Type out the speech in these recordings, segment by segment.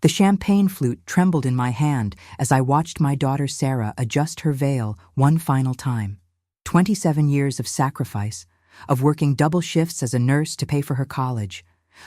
The champagne flute trembled in my hand as I watched my daughter Sarah adjust her veil one final time. 27 years of sacrifice, of working double shifts as a nurse to pay for her college,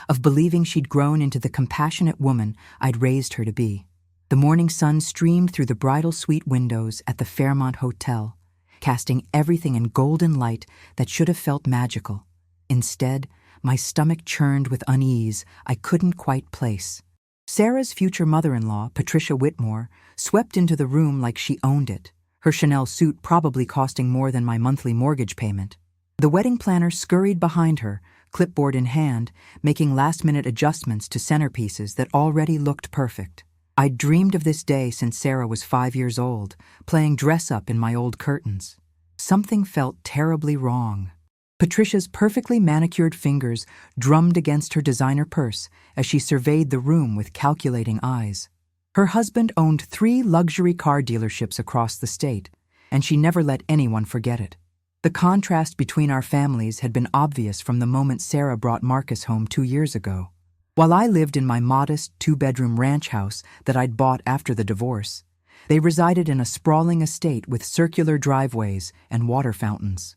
of believing she'd grown into the compassionate woman I'd raised her to be. The morning sun streamed through the bridal suite windows at the Fairmont Hotel, casting everything in golden light that should have felt magical. Instead, my stomach churned with unease I couldn't quite place. Sarah's future mother-in-law, Patricia Whitmore, swept into the room like she owned it, her Chanel suit probably costing more than my monthly mortgage payment. The wedding planner scurried behind her, clipboard in hand, making last-minute adjustments to centerpieces that already looked perfect. I'd dreamed of this day since Sarah was 5 years old, playing dress-up in my old curtains. Something felt terribly wrong. Patricia's perfectly manicured fingers drummed against her designer purse as she surveyed the room with calculating eyes. Her husband owned 3 luxury car dealerships across the state, and she never let anyone forget it. The contrast between our families had been obvious from the moment Sarah brought Marcus home 2 years ago. While I lived in my modest 2-bedroom ranch house that I'd bought after the divorce, they resided in a sprawling estate with circular driveways and water fountains.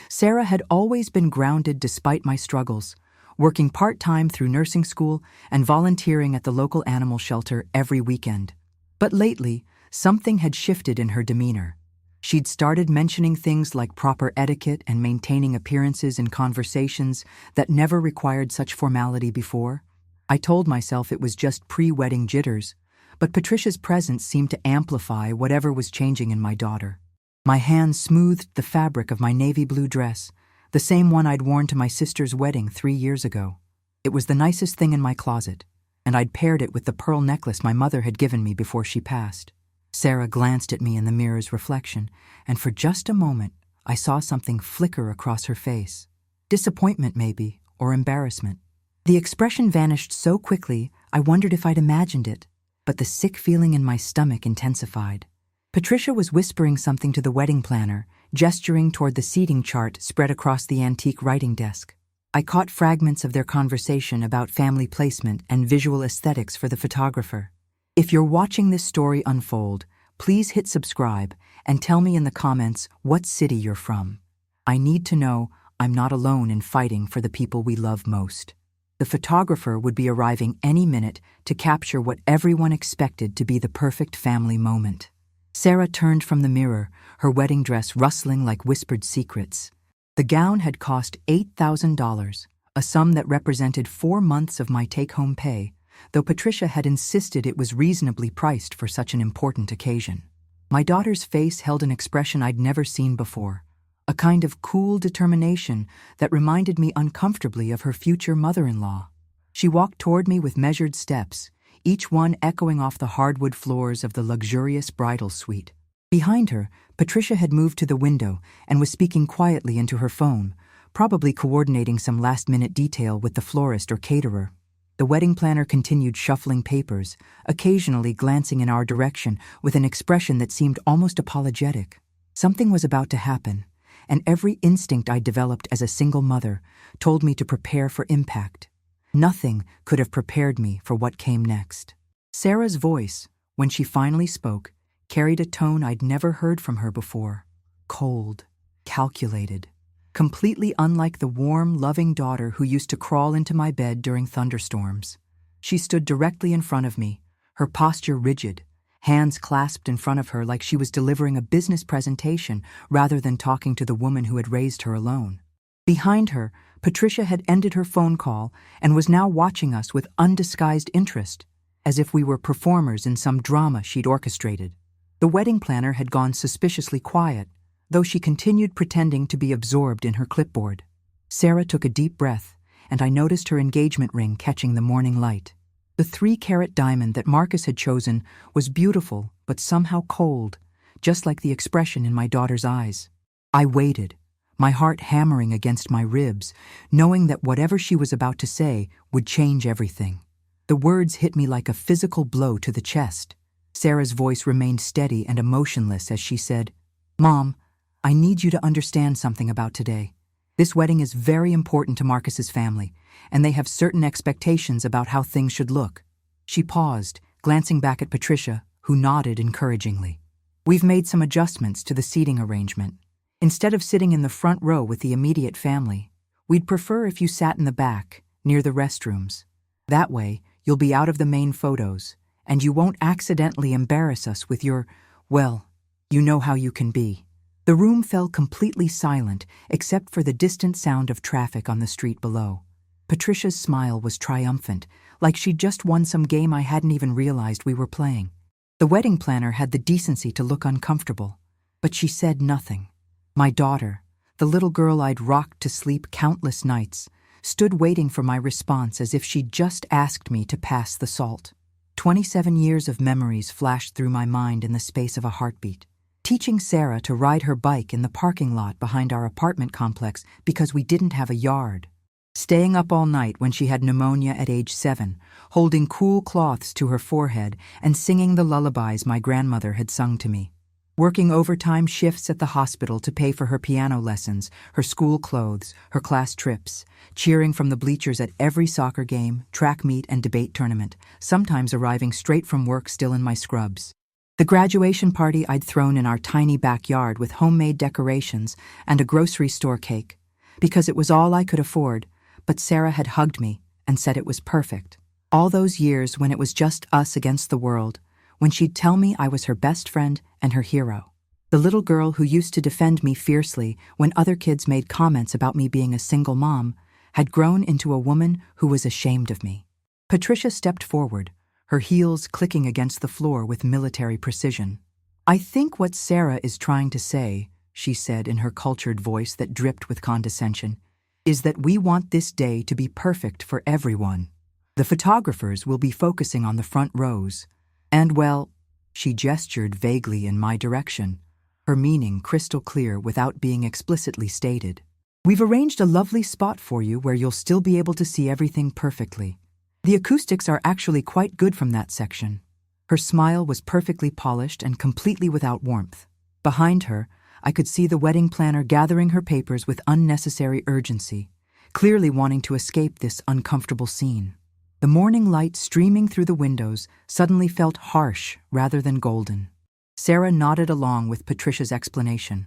Sarah had always been grounded despite my struggles, working part-time through nursing school and volunteering at the local animal shelter every weekend. But lately, something had shifted in her demeanor. She'd started mentioning things like proper etiquette and maintaining appearances in conversations that never required such formality before. I told myself it was just pre-wedding jitters, but Patricia's presence seemed to amplify whatever was changing in my daughter. My hands smoothed the fabric of my navy blue dress, the same one I'd worn to my sister's wedding 3 years ago. It was the nicest thing in my closet, and I'd paired it with the pearl necklace my mother had given me before she passed. Sarah glanced at me in the mirror's reflection, and for just a moment, I saw something flicker across her face. Disappointment, maybe, or embarrassment. The expression vanished so quickly, I wondered if I'd imagined it, but the sick feeling in my stomach intensified. Patricia was whispering something to the wedding planner, gesturing toward the seating chart spread across the antique writing desk. I caught fragments of their conversation about family placement and visual aesthetics for the photographer. If you're watching this story unfold, please hit subscribe and tell me in the comments what city you're from. I need to know I'm not alone in fighting for the people we love most. The photographer would be arriving any minute to capture what everyone expected to be the perfect family moment. Sarah turned from the mirror, her wedding dress rustling like whispered secrets. The gown had cost $8,000, a sum that represented 4 months of my take-home pay, though Patricia had insisted it was reasonably priced for such an important occasion. My daughter's face held an expression I'd never seen before, a kind of cool determination that reminded me uncomfortably of her future mother-in-law. She walked toward me with measured steps, each one echoing off the hardwood floors of the luxurious bridal suite. Behind her, Patricia had moved to the window and was speaking quietly into her phone, probably coordinating some last-minute detail with the florist or caterer. The wedding planner continued shuffling papers, occasionally glancing in our direction with an expression that seemed almost apologetic. Something was about to happen, and every instinct I developed as a single mother told me to prepare for impact. Nothing could have prepared me for what came next. Sarah's voice, when she finally spoke, carried a tone I'd never heard from her before. Cold, calculated, completely unlike the warm, loving daughter who used to crawl into my bed during thunderstorms. She stood directly in front of me, her posture rigid, hands clasped in front of her like she was delivering a business presentation rather than talking to the woman who had raised her alone. Behind her, Patricia had ended her phone call and was now watching us with undisguised interest, as if we were performers in some drama she'd orchestrated. The wedding planner had gone suspiciously quiet, though she continued pretending to be absorbed in her clipboard. Sarah took a deep breath, and I noticed her engagement ring catching the morning light. The 3-carat diamond that Marcus had chosen was beautiful but somehow cold, just like the expression in my daughter's eyes. I waited, my heart hammering against my ribs, knowing that whatever she was about to say would change everything. The words hit me like a physical blow to the chest. Sarah's voice remained steady and emotionless as she said, "Mom, I need you to understand something about today. This wedding is very important to Marcus's family, and they have certain expectations about how things should look." She paused, glancing back at Patricia, who nodded encouragingly. We've made some adjustments to the seating arrangement. Instead of sitting in the front row with the immediate family, we'd prefer if you sat in the back, near the restrooms. That way, you'll be out of the main photos, and you won't accidentally embarrass us with your, well, you know how you can be. The room fell completely silent, except for the distant sound of traffic on the street below. Patricia's smile was triumphant, like she'd just won some game I hadn't even realized we were playing. The wedding planner had the decency to look uncomfortable, but she said nothing. My daughter, the little girl I'd rocked to sleep countless nights, stood waiting for my response as if she'd just asked me to pass the salt. 27 years of memories flashed through my mind in the space of a heartbeat. Teaching Sarah to ride her bike in the parking lot behind our apartment complex because we didn't have a yard. Staying up all night when she had pneumonia at age 7, holding cool cloths to her forehead and singing the lullabies my grandmother had sung to me. Working overtime shifts at the hospital to pay for her piano lessons, her school clothes, her class trips, cheering from the bleachers at every soccer game, track meet, and debate tournament, sometimes arriving straight from work still in my scrubs. The graduation party I'd thrown in our tiny backyard with homemade decorations and a grocery store cake, because it was all I could afford, but Sarah had hugged me and said it was perfect. All those years when it was just us against the world, when she'd tell me I was her best friend and her hero. The little girl who used to defend me fiercely when other kids made comments about me being a single mom had grown into a woman who was ashamed of me. Patricia stepped forward, her heels clicking against the floor with military precision. I think what Sarah is trying to say, she said in her cultured voice that dripped with condescension, is that we want this day to be perfect for everyone. The photographers will be focusing on the front rows. And well, she gestured vaguely in my direction, her meaning crystal clear without being explicitly stated. We've arranged a lovely spot for you where you'll still be able to see everything perfectly. The acoustics are actually quite good from that section. Her smile was perfectly polished and completely without warmth. Behind her, I could see the wedding planner gathering her papers with unnecessary urgency, clearly wanting to escape this uncomfortable scene. The morning light streaming through the windows suddenly felt harsh rather than golden. Sarah nodded along with Patricia's explanation,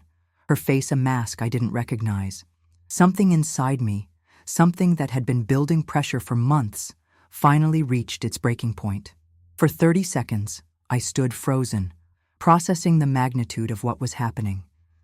her face a mask I didn't recognize. Something inside me, something that had been building pressure for months, finally reached its breaking point. For 30 seconds, I stood frozen, processing the magnitude of what was happening.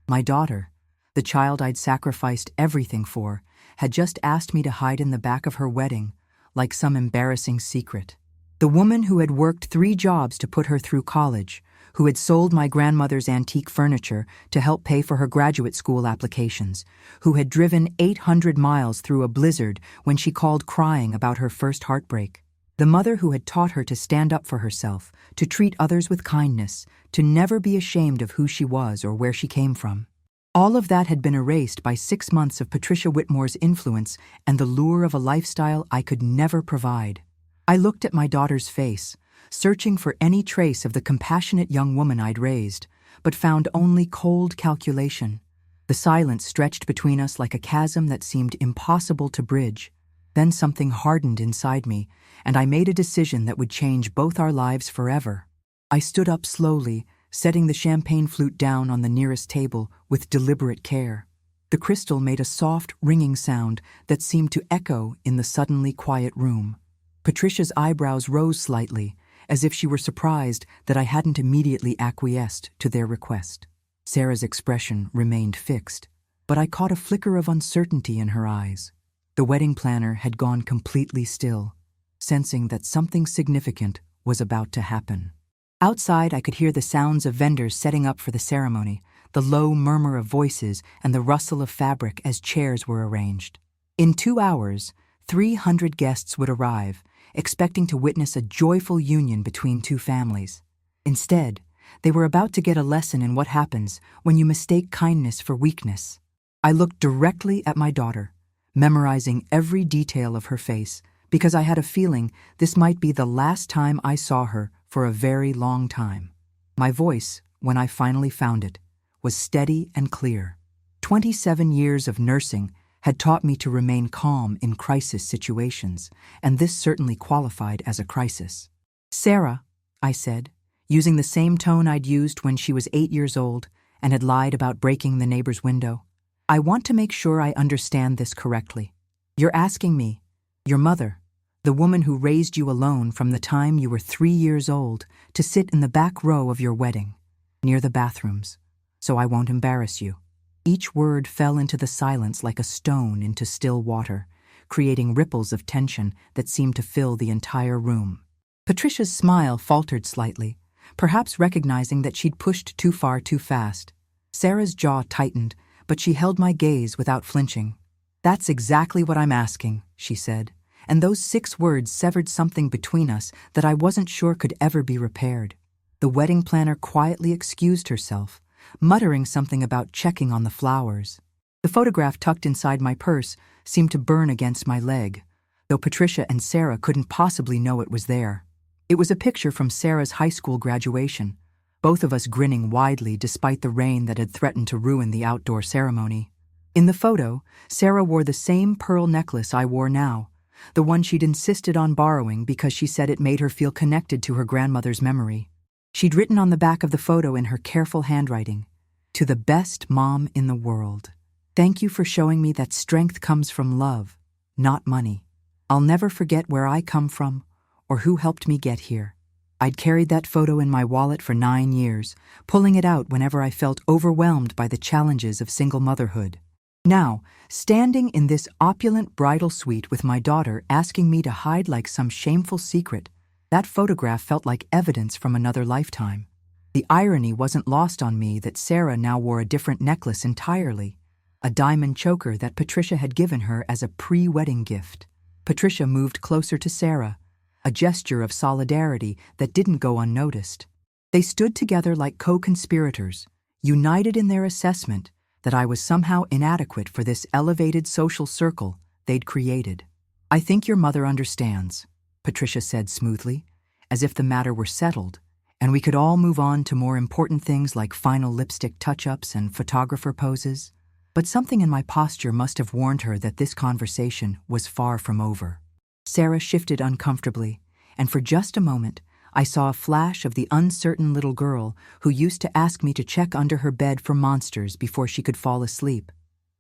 My daughter, the child I'd sacrificed everything for, had just asked me to hide in the back of her wedding, like some embarrassing secret. The woman who had worked 3 jobs to put her through college, who had sold my grandmother's antique furniture to help pay for her graduate school applications, who had driven 800 miles through a blizzard when she called crying about her first heartbreak. The mother who had taught her to stand up for herself, to treat others with kindness, to never be ashamed of who she was or where she came from. All of that had been erased by 6 months of Patricia Whitmore's influence and the lure of a lifestyle I could never provide. I looked at my daughter's face, searching for any trace of the compassionate young woman I'd raised, but found only cold calculation. The silence stretched between us like a chasm that seemed impossible to bridge. Then something hardened inside me, and I made a decision that would change both our lives forever. I stood up slowly, setting the champagne flute down on the nearest table with deliberate care. The crystal made a soft, ringing sound that seemed to echo in the suddenly quiet room. Patricia's eyebrows rose slightly, as if she were surprised that I hadn't immediately acquiesced to their request. Sarah's expression remained fixed, but I caught a flicker of uncertainty in her eyes. The wedding planner had gone completely still, sensing that something significant was about to happen. Outside, I could hear the sounds of vendors setting up for the ceremony, the low murmur of voices and the rustle of fabric as chairs were arranged. In 2 hours, 300 guests would arrive, expecting to witness a joyful union between 2 families. Instead, they were about to get a lesson in what happens when you mistake kindness for weakness. I looked directly at my daughter, memorizing every detail of her face, because I had a feeling this might be the last time I saw her for a very long time. My voice, when I finally found it, was steady and clear. 27 years of nursing had taught me to remain calm in crisis situations, and this certainly qualified as a crisis. Sarah, I said, using the same tone I'd used when she was 8 years old and had lied about breaking the neighbor's window. I want to make sure I understand this correctly. You're asking me, your mother, the woman who raised you alone from the time you were 3 years old, to sit in the back row of your wedding, near the bathrooms, so I won't embarrass you. Each word fell into the silence like a stone into still water, creating ripples of tension that seemed to fill the entire room. Patricia's smile faltered slightly, perhaps recognizing that she'd pushed too far too fast. Sarah's jaw tightened, but she held my gaze without flinching. That's exactly what I'm asking, she said, and those 6 words severed something between us that I wasn't sure could ever be repaired. The wedding planner quietly excused herself, muttering something about checking on the flowers. The photograph tucked inside my purse seemed to burn against my leg, though Patricia and Sarah couldn't possibly know it was there. It was a picture from Sarah's high school graduation, both of us grinning widely despite the rain that had threatened to ruin the outdoor ceremony. In the photo, Sarah wore the same pearl necklace I wore now, the one she'd insisted on borrowing because she said it made her feel connected to her grandmother's memory. She'd written on the back of the photo in her careful handwriting, "To the best mom in the world. Thank you for showing me that strength comes from love, not money. I'll never forget where I come from or who helped me get here." I'd carried that photo in my wallet for 9 years, pulling it out whenever I felt overwhelmed by the challenges of single motherhood. Now, standing in this opulent bridal suite with my daughter asking me to hide like some shameful secret, that photograph felt like evidence from another lifetime. The irony wasn't lost on me that Sarah now wore a different necklace entirely, a diamond choker that Patricia had given her as a pre-wedding gift. Patricia moved closer to Sarah, a gesture of solidarity that didn't go unnoticed. They stood together like co-conspirators, united in their assessment that I was somehow inadequate for this elevated social circle they'd created. "I think your mother understands," Patricia said smoothly, as if the matter were settled, and we could all move on to more important things like final lipstick touch-ups and photographer poses. But something in my posture must have warned her that this conversation was far from over. Sarah shifted uncomfortably, and for just a moment, I saw a flash of the uncertain little girl who used to ask me to check under her bed for monsters before she could fall asleep.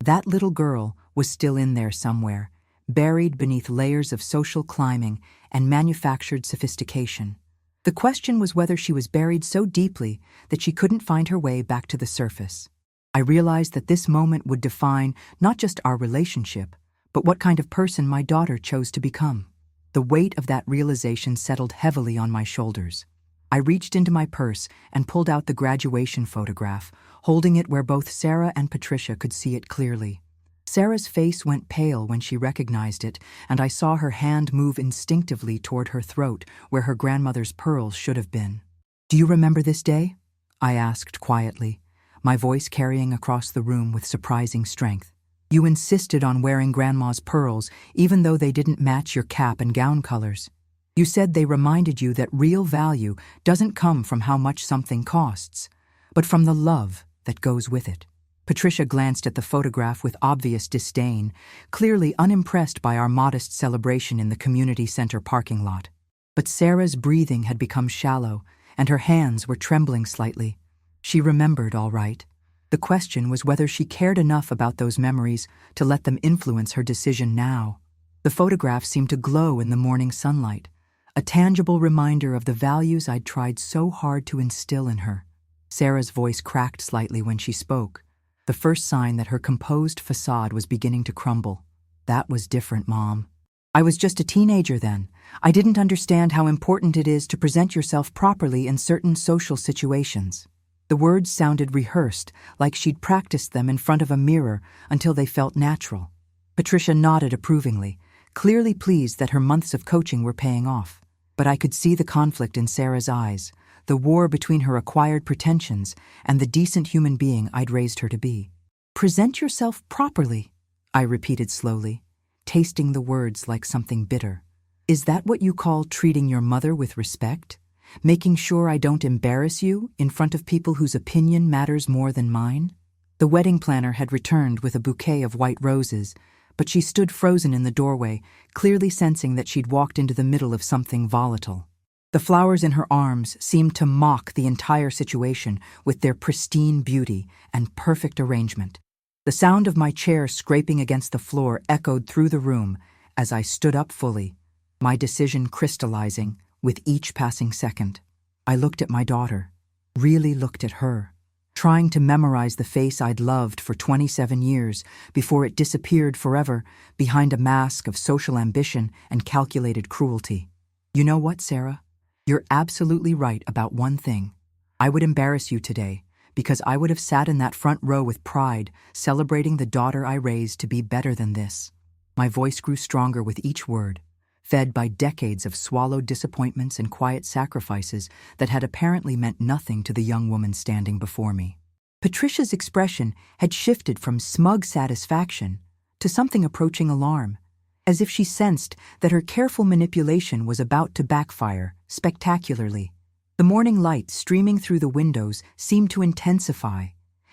That little girl was still in there somewhere, buried beneath layers of social climbing and manufactured sophistication. The question was whether she was buried so deeply that she couldn't find her way back to the surface. I realized that this moment would define not just our relationship, but what kind of person my daughter chose to become. The weight of that realization settled heavily on my shoulders. I reached into my purse and pulled out the graduation photograph, holding it where both Sarah and Patricia could see it clearly. Sarah's face went pale when she recognized it, and I saw her hand move instinctively toward her throat where her grandmother's pearls should have been. "Do you remember this day?" I asked quietly, my voice carrying across the room with surprising strength. "You insisted on wearing Grandma's pearls even though they didn't match your cap and gown colors. You said they reminded you that real value doesn't come from how much something costs, but from the love that goes with it." Patricia glanced at the photograph with obvious disdain, clearly unimpressed by our modest celebration in the community center parking lot. But Sarah's breathing had become shallow, and her hands were trembling slightly. She remembered, all right. The question was whether she cared enough about those memories to let them influence her decision now. The photograph seemed to glow in the morning sunlight, a tangible reminder of the values I'd tried so hard to instill in her. Sarah's voice cracked slightly when she spoke, the first sign that her composed facade was beginning to crumble. "That was different, Mom. I was just a teenager then. I didn't understand how important it is to present yourself properly in certain social situations." The words sounded rehearsed, like she'd practiced them in front of a mirror until they felt natural. Patricia nodded approvingly, clearly pleased that her months of coaching were paying off. But I could see the conflict in Sarah's eyes, the war between her acquired pretensions and the decent human being I'd raised her to be. "Present yourself properly," I repeated slowly, tasting the words like something bitter. "Is that what you call treating your mother with respect? Making sure I don't embarrass you in front of people whose opinion matters more than mine?" The wedding planner had returned with a bouquet of white roses, but she stood frozen in the doorway, clearly sensing that she'd walked into the middle of something volatile. The flowers in her arms seemed to mock the entire situation with their pristine beauty and perfect arrangement. The sound of my chair scraping against the floor echoed through the room as I stood up fully, my decision crystallizing with each passing second. I looked at my daughter, really looked at her, trying to memorize the face I'd loved for 27 years before it disappeared forever behind a mask of social ambition and calculated cruelty. You know what, Sarah? You're absolutely right about one thing. I would embarrass you today because I would have sat in that front row with pride, celebrating the daughter I raised to be better than this. My voice grew stronger with each word, fed by decades of swallowed disappointments and quiet sacrifices that had apparently meant nothing to the young woman standing before me. Patricia's expression had shifted from smug satisfaction to something approaching alarm, as if she sensed that her careful manipulation was about to backfire spectacularly. The morning light streaming through the windows seemed to intensify,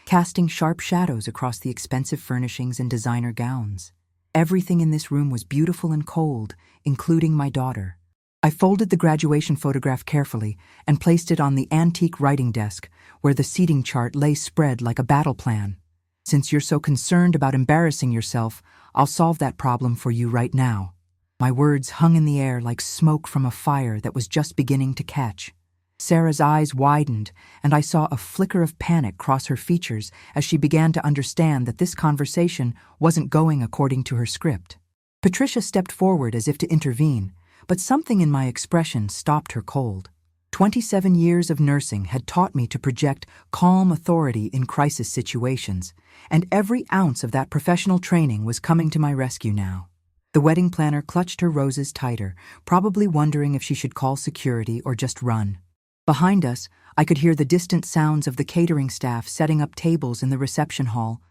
casting sharp shadows across the expensive furnishings and designer gowns. Everything in this room was beautiful and cold, including my daughter. I folded the graduation photograph carefully and placed it on the antique writing desk, where the seating chart lay spread like a battle plan. Since you're so concerned about embarrassing yourself, I'll solve that problem for you right now. My words hung in the air like smoke from a fire that was just beginning to catch. Sarah's eyes widened, and I saw a flicker of panic cross her features as she began to understand that this conversation wasn't going according to her script. Patricia stepped forward as if to intervene, but something in my expression stopped her cold. 27 years of nursing had taught me to project calm authority in crisis situations, and every ounce of that professional training was coming to my rescue now. The wedding planner clutched her roses tighter, probably wondering if she should call security or just run. Behind us, I could hear the distant sounds of the catering staff setting up tables in the reception hall,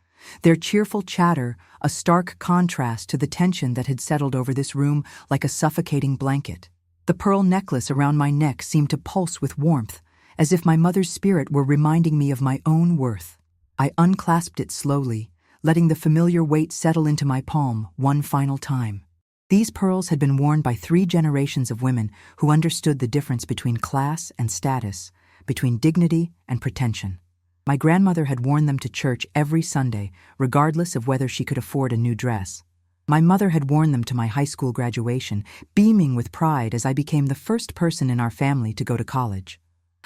their cheerful chatter a stark contrast to the tension that had settled over this room like a suffocating blanket. The pearl necklace around my neck seemed to pulse with warmth, as if my mother's spirit were reminding me of my own worth. I unclasped it slowly, letting the familiar weight settle into my palm one final time. These pearls had been worn by 3 generations of women who understood the difference between class and status, between dignity and pretension. My grandmother had worn them to church every Sunday, regardless of whether she could afford a new dress. My mother had worn them to my high school graduation, beaming with pride as I became the first person in our family to go to college.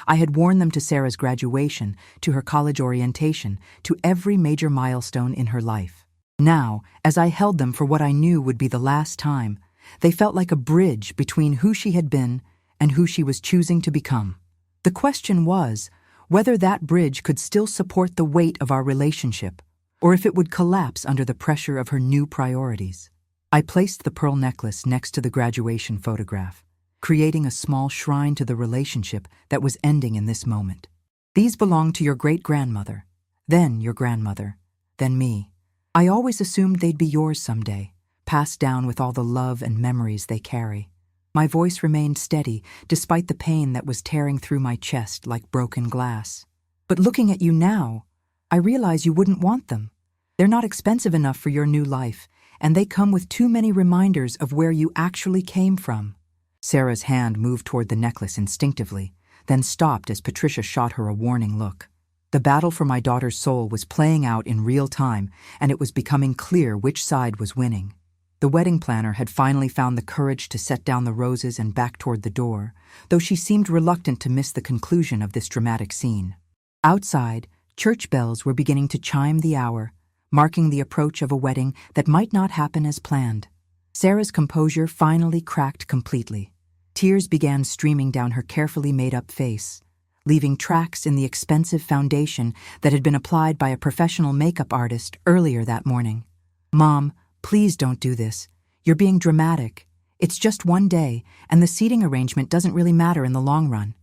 I had worn them to Sarah's graduation, to her college orientation, to every major milestone in her life. Now, as I held them for what I knew would be the last time, they felt like a bridge between who she had been and who she was choosing to become. The question was whether that bridge could still support the weight of our relationship, or if it would collapse under the pressure of her new priorities. I placed the pearl necklace next to the graduation photograph, creating a small shrine to the relationship that was ending in this moment. These belonged to your great-grandmother, then your grandmother, then me. I always assumed they'd be yours someday, passed down with all the love and memories they carry. My voice remained steady, despite the pain that was tearing through my chest like broken glass. But looking at you now, I realize you wouldn't want them. They're not expensive enough for your new life, and they come with too many reminders of where you actually came from. Sarah's hand moved toward the necklace instinctively, then stopped as Patricia shot her a warning look. The battle for my daughter's soul was playing out in real time, and it was becoming clear which side was winning. The wedding planner had finally found the courage to set down the roses and back toward the door, though she seemed reluctant to miss the conclusion of this dramatic scene. Outside, church bells were beginning to chime the hour, marking the approach of a wedding that might not happen as planned. Sarah's composure finally cracked completely. Tears began streaming down her carefully made-up face, leaving tracks in the expensive foundation that had been applied by a professional makeup artist earlier that morning. "Mom, please don't do this. You're being dramatic. It's just one day, and the seating arrangement doesn't really matter in the long run."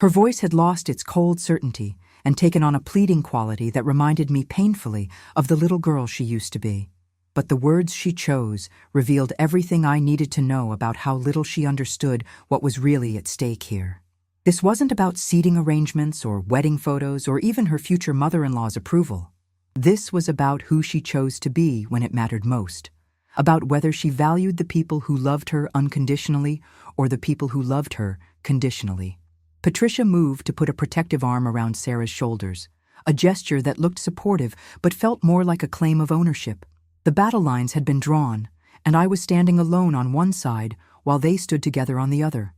Her voice had lost its cold certainty and taken on a pleading quality that reminded me painfully of the little girl she used to be. But the words she chose revealed everything I needed to know about how little she understood what was really at stake here. This wasn't about seating arrangements or wedding photos or even her future mother-in-law's approval. This was about who she chose to be when it mattered most, about whether she valued the people who loved her unconditionally or the people who loved her conditionally. Patricia moved to put a protective arm around Sarah's shoulders, a gesture that looked supportive but felt more like a claim of ownership. The battle lines had been drawn, and I was standing alone on one side while they stood together on the other.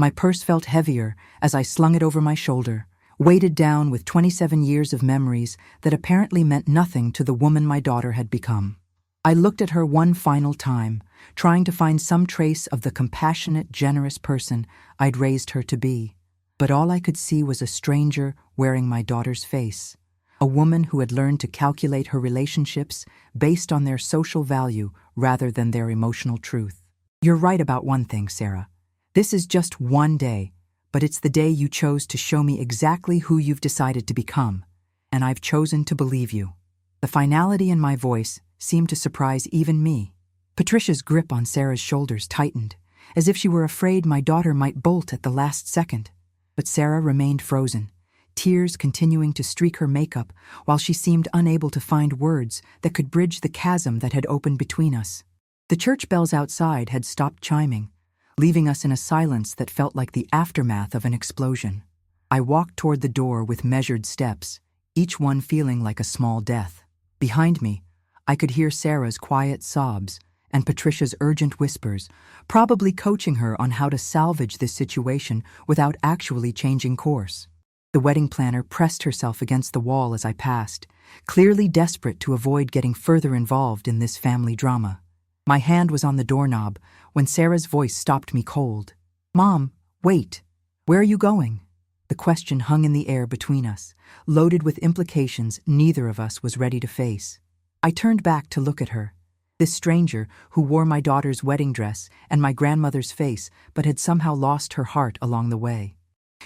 My purse felt heavier as I slung it over my shoulder, weighted down with 27 years of memories that apparently meant nothing to the woman my daughter had become. I looked at her one final time, trying to find some trace of the compassionate, generous person I'd raised her to be. But all I could see was a stranger wearing my daughter's face, a woman who had learned to calculate her relationships based on their social value rather than their emotional truth. You're right about one thing, Sarah. This is just one day, but it's the day you chose to show me exactly who you've decided to become, and I've chosen to believe you. The finality in my voice seemed to surprise even me. Patricia's grip on Sarah's shoulders tightened, as if she were afraid my daughter might bolt at the last second. But Sarah remained frozen, tears continuing to streak her makeup while she seemed unable to find words that could bridge the chasm that had opened between us. The church bells outside had stopped chiming, leaving us in a silence that felt like the aftermath of an explosion. I walked toward the door with measured steps, each one feeling like a small death. Behind me, I could hear Sarah's quiet sobs and Patricia's urgent whispers, probably coaching her on how to salvage this situation without actually changing course. The wedding planner pressed herself against the wall as I passed, clearly desperate to avoid getting further involved in this family drama. My hand was on the doorknob when Sarah's voice stopped me cold. "Mom, wait. Where are you going?" The question hung in the air between us, loaded with implications neither of us was ready to face. I turned back to look at her, this stranger who wore my daughter's wedding dress and my grandmother's face but had somehow lost her heart along the way.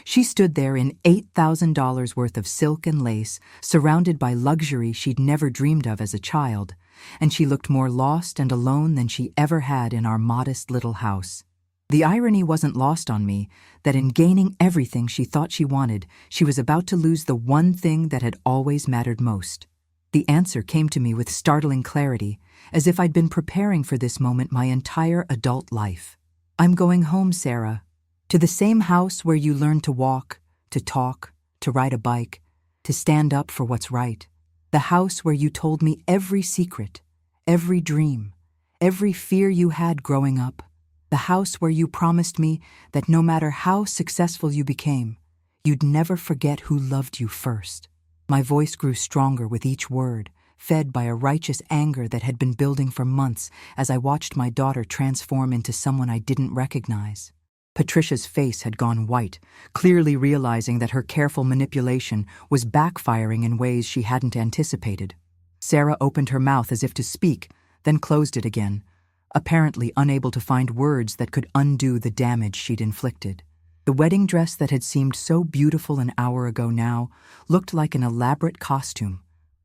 She stood there in $8,000 worth of silk and lace, surrounded by luxury she'd never dreamed of as a child, and she looked more lost and alone than she ever had in our modest little house. The irony wasn't lost on me that in gaining everything she thought she wanted, she was about to lose the one thing that had always mattered most. The answer came to me with startling clarity, as if I'd been preparing for this moment my entire adult life. "I'm going home, Sarah. To the same house where you learned to walk, to talk, to ride a bike, to stand up for what's right. The house where you told me every secret, every dream, every fear you had growing up. The house where you promised me that no matter how successful you became, you'd never forget who loved you first." My voice grew stronger with each word, fed by a righteous anger that had been building for months as I watched my daughter transform into someone I didn't recognize. Patricia's face had gone white, clearly realizing that her careful manipulation was backfiring in ways she hadn't anticipated. Sarah opened her mouth as if to speak, then closed it again, apparently unable to find words that could undo the damage she'd inflicted. The wedding dress that had seemed so beautiful an hour ago now looked like an elaborate costume,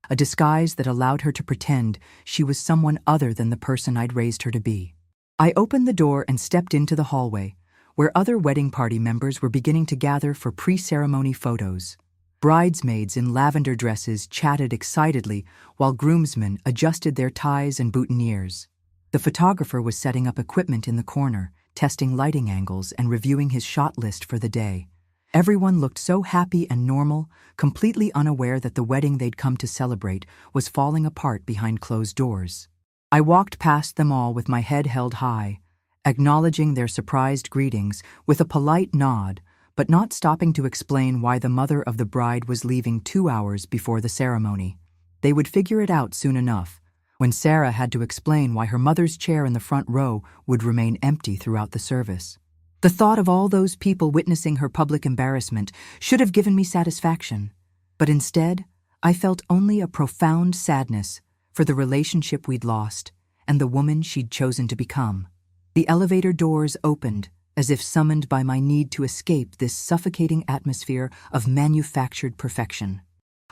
a disguise that allowed her to pretend she was someone other than the person I'd raised her to be. I opened the door and stepped into the hallway, where other wedding party members were beginning to gather for pre-ceremony photos. Bridesmaids in lavender dresses chatted excitedly while groomsmen adjusted their ties and boutonnieres. The photographer was setting up equipment in the corner, testing lighting angles and reviewing his shot list for the day. Everyone looked so happy and normal, completely unaware that the wedding they'd come to celebrate was falling apart behind closed doors. I walked past them all with my head held high, acknowledging their surprised greetings with a polite nod, but not stopping to explain why the mother of the bride was leaving 2 hours before the ceremony. They would figure it out soon enough, when Sarah had to explain why her mother's chair in the front row would remain empty throughout the service. The thought of all those people witnessing her public embarrassment should have given me satisfaction, but instead, I felt only a profound sadness for the relationship we'd lost and the woman she'd chosen to become. The elevator doors opened, as if summoned by my need to escape this suffocating atmosphere of manufactured perfection.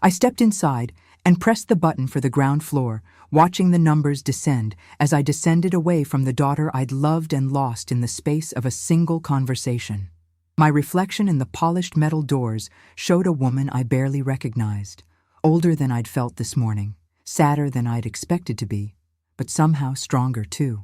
I stepped inside and pressed the button for the ground floor, watching the numbers descend as I descended away from the daughter I'd loved and lost in the space of a single conversation. My reflection in the polished metal doors showed a woman I barely recognized, older than I'd felt this morning, sadder than I'd expected to be, but somehow stronger too.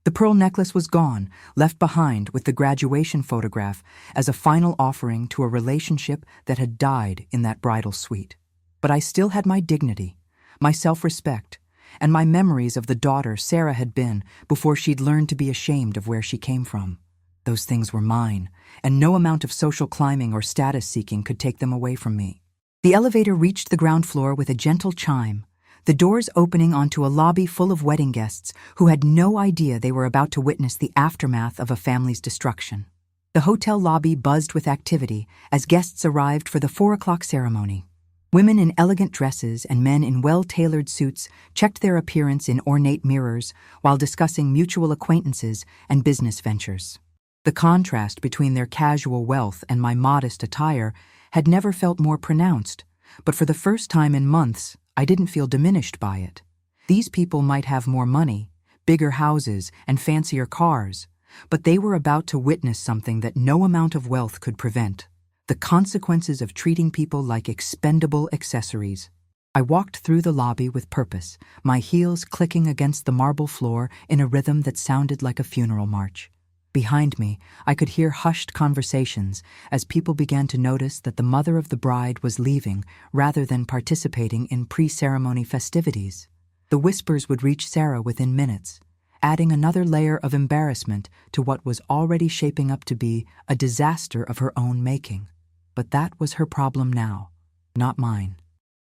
The pearl necklace was gone, left behind with the graduation photograph as a final offering to a relationship that had died in that bridal suite. But I still had my dignity, my self-respect, and my memories of the daughter Sarah had been before she'd learned to be ashamed of where she came from. Those things were mine, and no amount of social climbing or status seeking could take them away from me. The elevator reached the ground floor with a gentle chime, the doors opening onto a lobby full of wedding guests who had no idea they were about to witness the aftermath of a family's destruction. The hotel lobby buzzed with activity as guests arrived for the 4 o'clock ceremony. Women in elegant dresses and men in well-tailored suits checked their appearance in ornate mirrors while discussing mutual acquaintances and business ventures. The contrast between their casual wealth and my modest attire had never felt more pronounced, but for the first time in months, I didn't feel diminished by it. These people might have more money, bigger houses, and fancier cars, but they were about to witness something that no amount of wealth could prevent: the consequences of treating people like expendable accessories. I walked through the lobby with purpose, my heels clicking against the marble floor in a rhythm that sounded like a funeral march. Behind me, I could hear hushed conversations as people began to notice that the mother of the bride was leaving rather than participating in pre-ceremony festivities. The whispers would reach Sarah within minutes, adding another layer of embarrassment to what was already shaping up to be a disaster of her own making. But that was her problem now, not mine.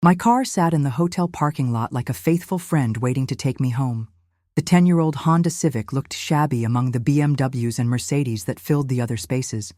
My car sat in the hotel parking lot like a faithful friend waiting to take me home. The 10-year-old Honda Civic looked shabby among the BMWs and Mercedes that filled the other spaces,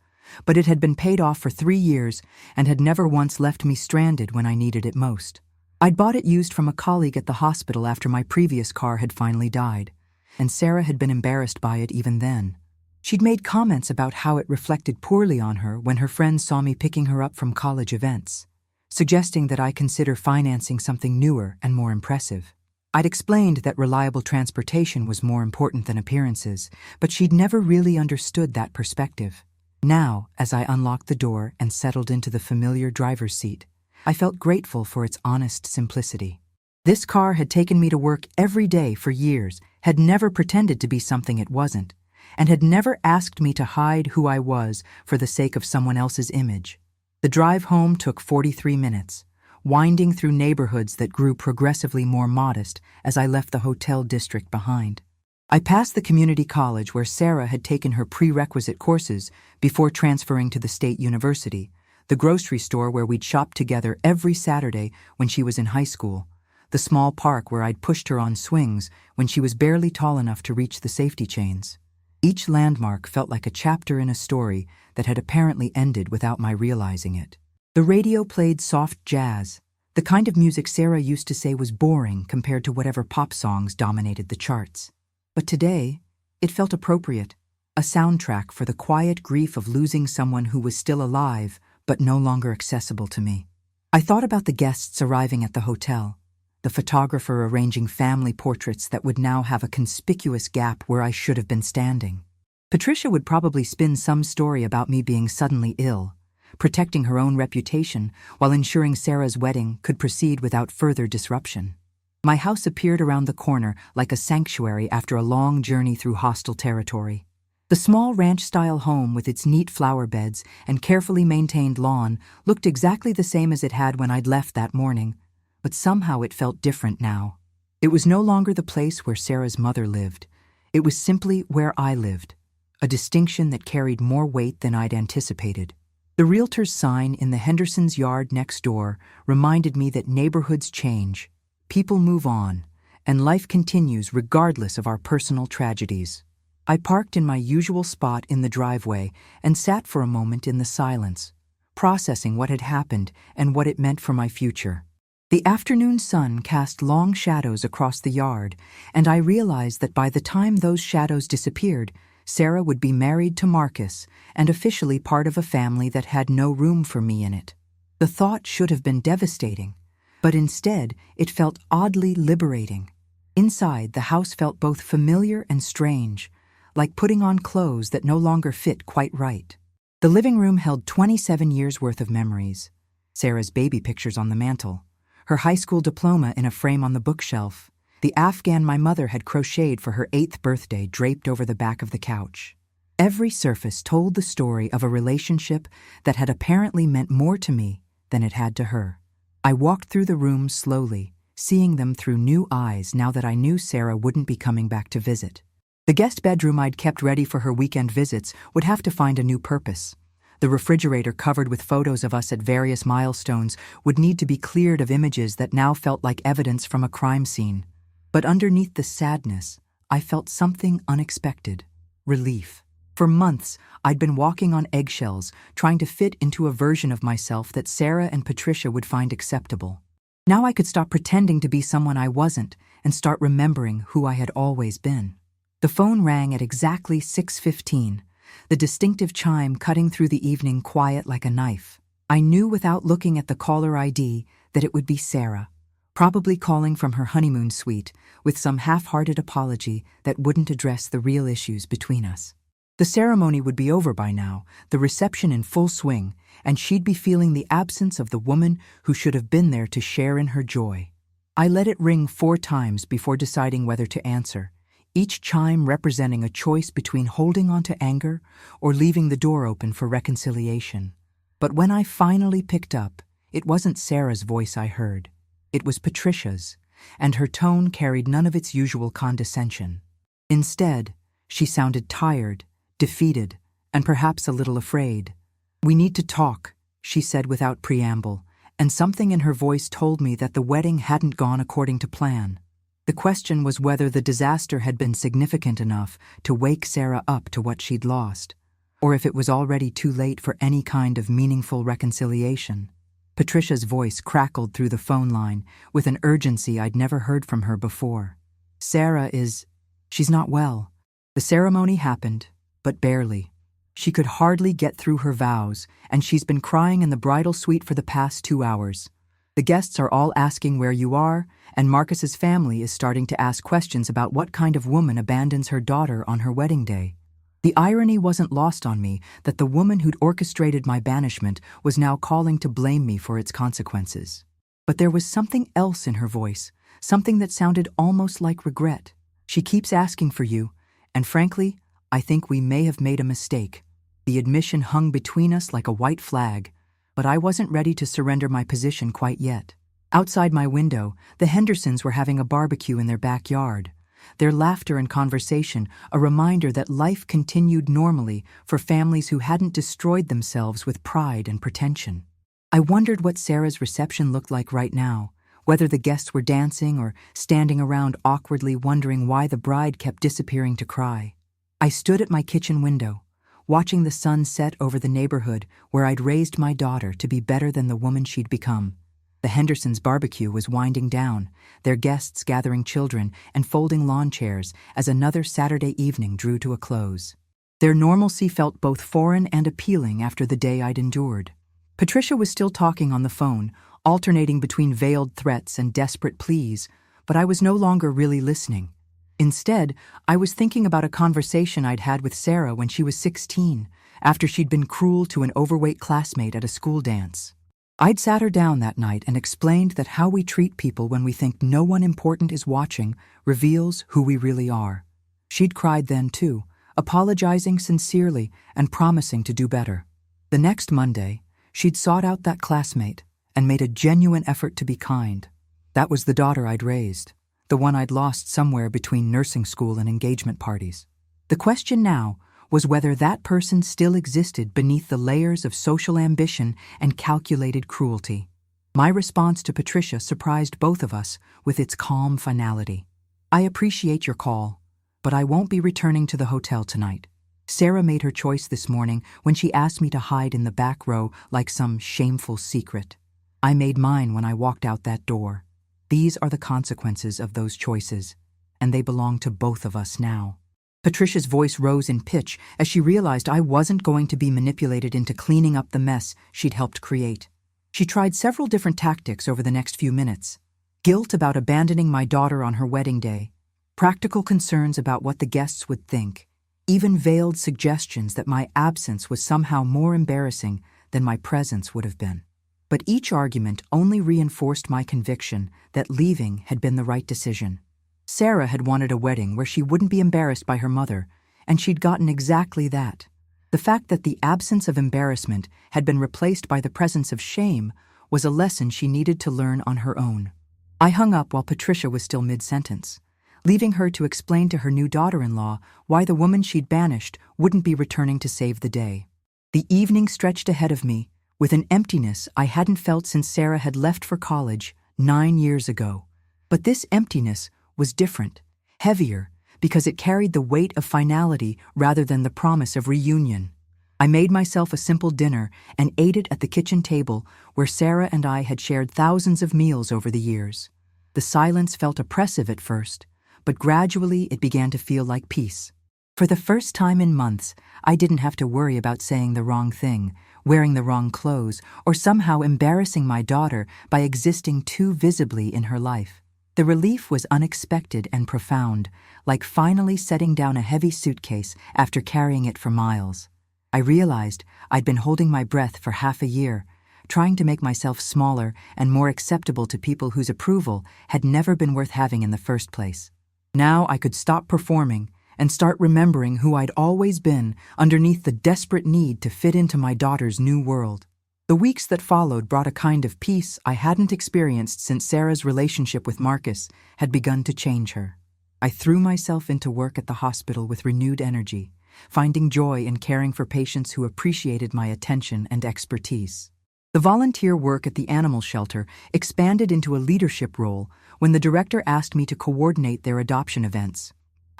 but it had been paid off for 3 years and had never once left me stranded when I needed it most. I'd bought it used from a colleague at the hospital after my previous car had finally died, and Sarah had been embarrassed by it even then. She'd made comments about how it reflected poorly on her when her friends saw me picking her up from college events, suggesting that I consider financing something newer and more impressive. I'd explained that reliable transportation was more important than appearances, but she'd never really understood that perspective. Now, as I unlocked the door and settled into the familiar driver's seat, I felt grateful for its honest simplicity. This car had taken me to work every day for years, had never pretended to be something it wasn't, and had never asked me to hide who I was for the sake of someone else's image. The drive home took 43 minutes, winding through neighborhoods that grew progressively more modest as I left the hotel district behind. I passed the community college where Sarah had taken her prerequisite courses before transferring to the state university, the grocery store where we'd shop together every Saturday when she was in high school, the small park where I'd pushed her on swings when she was barely tall enough to reach the safety chains. Each landmark felt like a chapter in a story that had apparently ended without my realizing it. The radio played soft jazz, the kind of music Sarah used to say was boring compared to whatever pop songs dominated the charts. But today, it felt appropriate, a soundtrack for the quiet grief of losing someone who was still alive but no longer accessible to me. I thought about the guests arriving at the hotel, the photographer arranging family portraits that would now have a conspicuous gap where I should have been standing. Patricia would probably spin some story about me being suddenly ill, protecting her own reputation while ensuring Sarah's wedding could proceed without further disruption. My house appeared around the corner like a sanctuary after a long journey through hostile territory. The small ranch-style home with its neat flower beds and carefully maintained lawn looked exactly the same as it had when I'd left that morning, but somehow it felt different now. It was no longer the place where Sarah's mother lived. It was simply where I lived, a distinction that carried more weight than I'd anticipated. The realtor's sign in the Hendersons' yard next door reminded me that neighborhoods change, people move on, and life continues regardless of our personal tragedies. I parked in my usual spot in the driveway and sat for a moment in the silence, processing what had happened and what it meant for my future. The afternoon sun cast long shadows across the yard, and I realized that by the time those shadows disappeared, Sarah would be married to Marcus and officially part of a family that had no room for me in it. The thought should have been devastating, but instead it felt oddly liberating. Inside, the house felt both familiar and strange, like putting on clothes that no longer fit quite right. The living room held 27 years' worth of memories. Sarah's baby pictures on the mantel, her high school diploma in a frame on the bookshelf, The afghan my mother had crocheted for her 8th birthday draped over the back of the couch. Every surface told the story of a relationship that had apparently meant more to me than it had to her. I walked through the rooms slowly, seeing them through new eyes now that I knew Sarah wouldn't be coming back to visit. The guest bedroom I'd kept ready for her weekend visits would have to find a new purpose. The refrigerator covered with photos of us at various milestones would need to be cleared of images that now felt like evidence from a crime scene. But underneath the sadness, I felt something unexpected: relief. For months, I'd been walking on eggshells, trying to fit into a version of myself that Sarah and Patricia would find acceptable. Now I could stop pretending to be someone I wasn't and start remembering who I had always been. The phone rang at exactly 6:15, the distinctive chime cutting through the evening quiet like a knife. I knew without looking at the caller ID that it would be Sarah, probably calling from her honeymoon suite with some half-hearted apology that wouldn't address the real issues between us. The ceremony would be over by now, the reception in full swing, and she'd be feeling the absence of the woman who should have been there to share in her joy. I let it ring 4 times before deciding whether to answer, each chime representing a choice between holding on to anger or leaving the door open for reconciliation. But when I finally picked up, it wasn't Sarah's voice I heard. It was Patricia's, and her tone carried none of its usual condescension. Instead, she sounded tired, defeated, and perhaps a little afraid. "We need to talk," she said without preamble, and something in her voice told me that the wedding hadn't gone according to plan. The question was whether the disaster had been significant enough to wake Sarah up to what she'd lost, or if it was already too late for any kind of meaningful reconciliation. Patricia's voice crackled through the phone line with an urgency I'd never heard from her before. She's not well. The ceremony happened, but barely. She could hardly get through her vows, and she's been crying in the bridal suite for the past 2 hours. The guests are all asking where you are, and Marcus's family is starting to ask questions about what kind of woman abandons her daughter on her wedding day. The irony wasn't lost on me that the woman who'd orchestrated my banishment was now calling to blame me for its consequences. But there was something else in her voice, something that sounded almost like regret. "She keeps asking for you, and frankly, I think we may have made a mistake." The admission hung between us like a white flag, but I wasn't ready to surrender my position quite yet. Outside my window, the Hendersons were having a barbecue in their backyard. Their laughter and conversation, a reminder that life continued normally for families who hadn't destroyed themselves with pride and pretension. I wondered what Sarah's reception looked like right now, whether the guests were dancing or standing around awkwardly wondering why the bride kept disappearing to cry. I stood at my kitchen window, watching the sun set over the neighborhood where I'd raised my daughter to be better than the woman she'd become. The Hendersons' barbecue was winding down, their guests gathering children and folding lawn chairs as another Saturday evening drew to a close. Their normalcy felt both foreign and appealing after the day I'd endured. Patricia was still talking on the phone, alternating between veiled threats and desperate pleas, but I was no longer really listening. Instead, I was thinking about a conversation I'd had with Sarah when she was 16, after she'd been cruel to an overweight classmate at a school dance. I'd sat her down that night and explained that how we treat people when we think no one important is watching reveals who we really are. She'd cried then too, apologizing sincerely and promising to do better. The next Monday, she'd sought out that classmate and made a genuine effort to be kind. That was the daughter I'd raised, the one I'd lost somewhere between nursing school and engagement parties. The question now was whether that person still existed beneath the layers of social ambition and calculated cruelty. My response to Patricia surprised both of us with its calm finality. "I appreciate your call, but I won't be returning to the hotel tonight. Sarah made her choice this morning when she asked me to hide in the back row like some shameful secret. I made mine when I walked out that door. These are the consequences of those choices, and they belong to both of us now." Patricia's voice rose in pitch as she realized I wasn't going to be manipulated into cleaning up the mess she'd helped create. She tried several different tactics over the next few minutes. Guilt about abandoning my daughter on her wedding day, practical concerns about what the guests would think, even veiled suggestions that my absence was somehow more embarrassing than my presence would have been. But each argument only reinforced my conviction that leaving had been the right decision. Sarah had wanted a wedding where she wouldn't be embarrassed by her mother, and she'd gotten exactly that. The fact that the absence of embarrassment had been replaced by the presence of shame was a lesson she needed to learn on her own. I hung up while Patricia was still mid-sentence, leaving her to explain to her new daughter-in-law why the woman she'd banished wouldn't be returning to save the day. The evening stretched ahead of me, with an emptiness I hadn't felt since Sarah had left for college 9 years ago. But this emptiness was different, heavier, because it carried the weight of finality rather than the promise of reunion. I made myself a simple dinner and ate it at the kitchen table where Sarah and I had shared thousands of meals over the years. The silence felt oppressive at first, but gradually it began to feel like peace. For the first time in months, I didn't have to worry about saying the wrong thing, wearing the wrong clothes, or somehow embarrassing my daughter by existing too visibly in her life. The relief was unexpected and profound, like finally setting down a heavy suitcase after carrying it for miles. I realized I'd been holding my breath for half a year, trying to make myself smaller and more acceptable to people whose approval had never been worth having in the first place. Now I could stop performing and start remembering who I'd always been underneath the desperate need to fit into my daughter's new world. The weeks that followed brought a kind of peace I hadn't experienced since Sarah's relationship with Marcus had begun to change her. I threw myself into work at the hospital with renewed energy, finding joy in caring for patients who appreciated my attention and expertise. The volunteer work at the animal shelter expanded into a leadership role when the director asked me to coordinate their adoption events.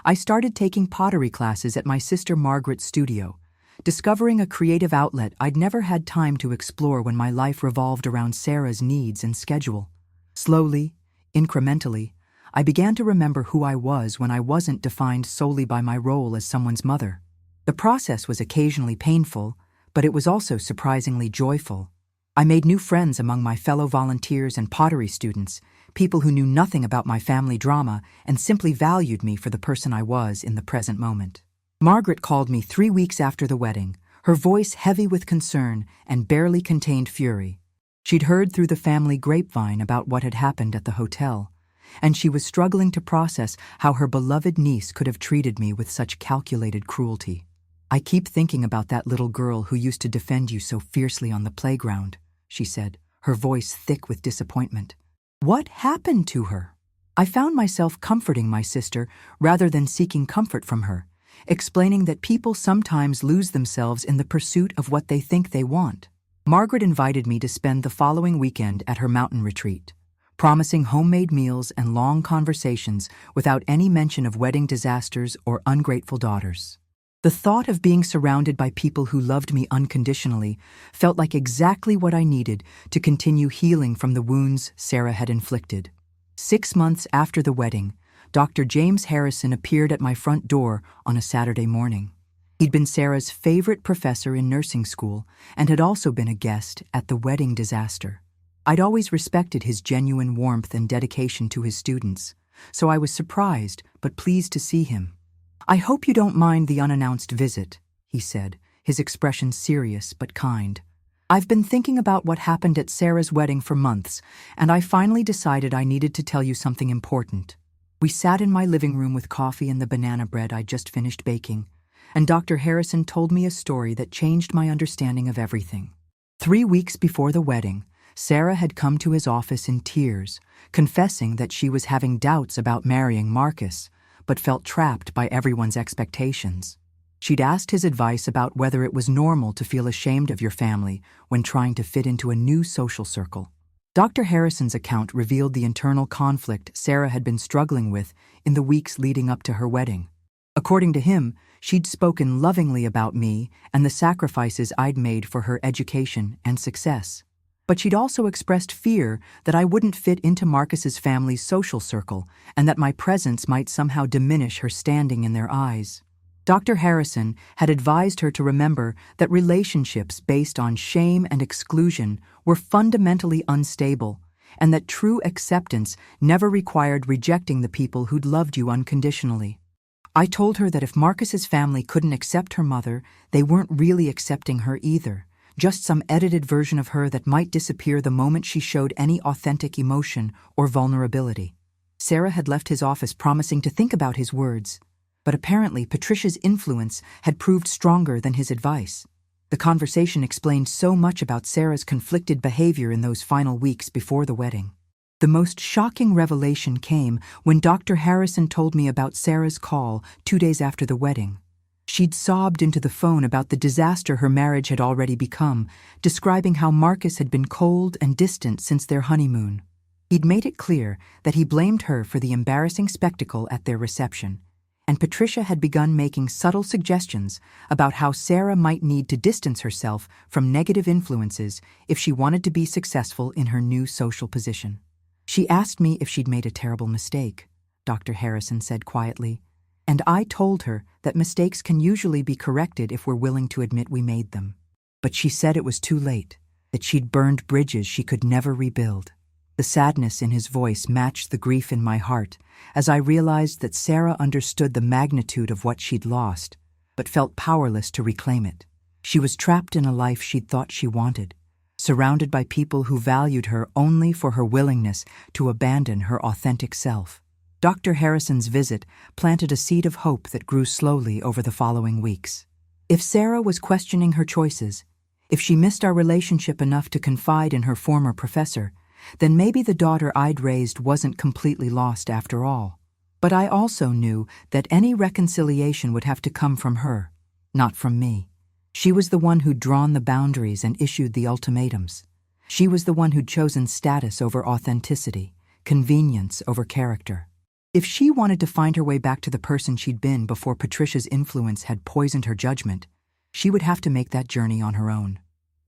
I started taking pottery classes at my sister Margaret's studio, discovering a creative outlet I'd never had time to explore when my life revolved around Sarah's needs and schedule. Slowly, incrementally, I began to remember who I was when I wasn't defined solely by my role as someone's mother. The process was occasionally painful, but it was also surprisingly joyful. I made new friends among my fellow volunteers and pottery students, people who knew nothing about my family drama and simply valued me for the person I was in the present moment. Margaret called me 3 weeks after the wedding, her voice heavy with concern and barely contained fury. She'd heard through the family grapevine about what had happened at the hotel, and she was struggling to process how her beloved niece could have treated me with such calculated cruelty. "I keep thinking about that little girl who used to defend you so fiercely on the playground," she said, her voice thick with disappointment. "What happened to her?" I found myself comforting my sister rather than seeking comfort from her, explaining that people sometimes lose themselves in the pursuit of what they think they want. Margaret invited me to spend the following weekend at her mountain retreat, promising homemade meals and long conversations without any mention of wedding disasters or ungrateful daughters. The thought of being surrounded by people who loved me unconditionally felt like exactly what I needed to continue healing from the wounds Sarah had inflicted. 6 months after the wedding, Dr. James Harrison appeared at my front door on a Saturday morning. He'd been Sarah's favorite professor in nursing school and had also been a guest at the wedding disaster. I'd always respected his genuine warmth and dedication to his students, so I was surprised but pleased to see him. "I hope you don't mind the unannounced visit," he said, his expression serious but kind. "I've been thinking about what happened at Sarah's wedding for months, and I finally decided I needed to tell you something important." We sat in my living room with coffee and the banana bread I'd just finished baking, and Dr. Harrison told me a story that changed my understanding of everything. 3 weeks before the wedding, Sarah had come to his office in tears, confessing that she was having doubts about marrying Marcus, but felt trapped by everyone's expectations. She'd asked his advice about whether it was normal to feel ashamed of your family when trying to fit into a new social circle. Dr. Harrison's account revealed the internal conflict Sarah had been struggling with in the weeks leading up to her wedding. According to him, she'd spoken lovingly about me and the sacrifices I'd made for her education and success. But she'd also expressed fear that I wouldn't fit into Marcus's family's social circle and that my presence might somehow diminish her standing in their eyes. Dr. Harrison had advised her to remember that relationships based on shame and exclusion were fundamentally unstable, and that true acceptance never required rejecting the people who'd loved you unconditionally. I told her that if Marcus's family couldn't accept her mother, they weren't really accepting her either, just some edited version of her that might disappear the moment she showed any authentic emotion or vulnerability. Sarah had left his office promising to think about his words, but apparently Patricia's influence had proved stronger than his advice. The conversation explained so much about Sarah's conflicted behavior in those final weeks before the wedding. The most shocking revelation came when Dr. Harrison told me about Sarah's call 2 days after the wedding. She'd sobbed into the phone about the disaster her marriage had already become, describing how Marcus had been cold and distant since their honeymoon. He'd made it clear that he blamed her for the embarrassing spectacle at their reception, and Patricia had begun making subtle suggestions about how Sarah might need to distance herself from negative influences if she wanted to be successful in her new social position. She asked me if she'd made a terrible mistake, Dr. Harrison said quietly, and I told her that mistakes can usually be corrected if we're willing to admit we made them. But she said it was too late, that she'd burned bridges she could never rebuild. The sadness in his voice matched the grief in my heart as I realized that Sarah understood the magnitude of what she'd lost, but felt powerless to reclaim it. She was trapped in a life she'd thought she wanted, surrounded by people who valued her only for her willingness to abandon her authentic self. Dr. Harrison's visit planted a seed of hope that grew slowly over the following weeks. If Sarah was questioning her choices, if she missed our relationship enough to confide in her former professor, then maybe the daughter I'd raised wasn't completely lost after all. But I also knew that any reconciliation would have to come from her, not from me. She was the one who'd drawn the boundaries and issued the ultimatums. She was the one who'd chosen status over authenticity, convenience over character. If she wanted to find her way back to the person she'd been before Patricia's influence had poisoned her judgment, she would have to make that journey on her own.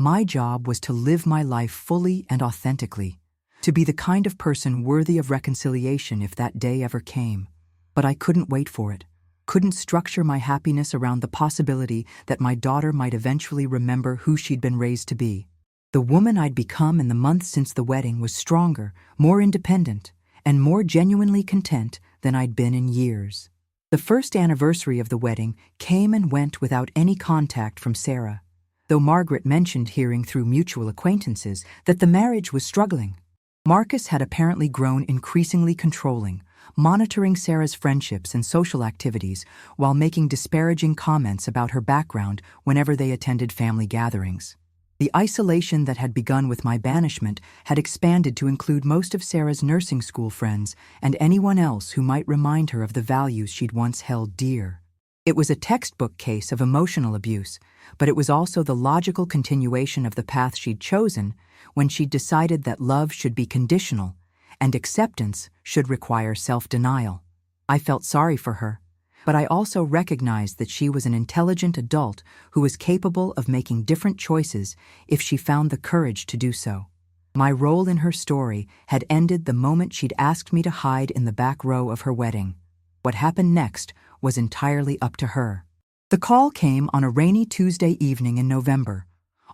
My job was to live my life fully and authentically, to be the kind of person worthy of reconciliation if that day ever came. But I couldn't wait for it, couldn't structure my happiness around the possibility that my daughter might eventually remember who she'd been raised to be. The woman I'd become in the months since the wedding was stronger, more independent, and more genuinely content than I'd been in years. The first anniversary of the wedding came and went without any contact from Sarah, though Margaret mentioned hearing through mutual acquaintances that the marriage was struggling. Marcus had apparently grown increasingly controlling, monitoring Sarah's friendships and social activities while making disparaging comments about her background whenever they attended family gatherings. The isolation that had begun with my banishment had expanded to include most of Sarah's nursing school friends and anyone else who might remind her of the values she'd once held dear. It was a textbook case of emotional abuse, but it was also the logical continuation of the path she'd chosen when she'd decided that love should be conditional and acceptance should require self-denial. I felt sorry for her, but I also recognized that she was an intelligent adult who was capable of making different choices if she found the courage to do so. My role in her story had ended the moment she'd asked me to hide in the back row of her wedding. What happened next was entirely up to her. The call came on a rainy Tuesday evening in November,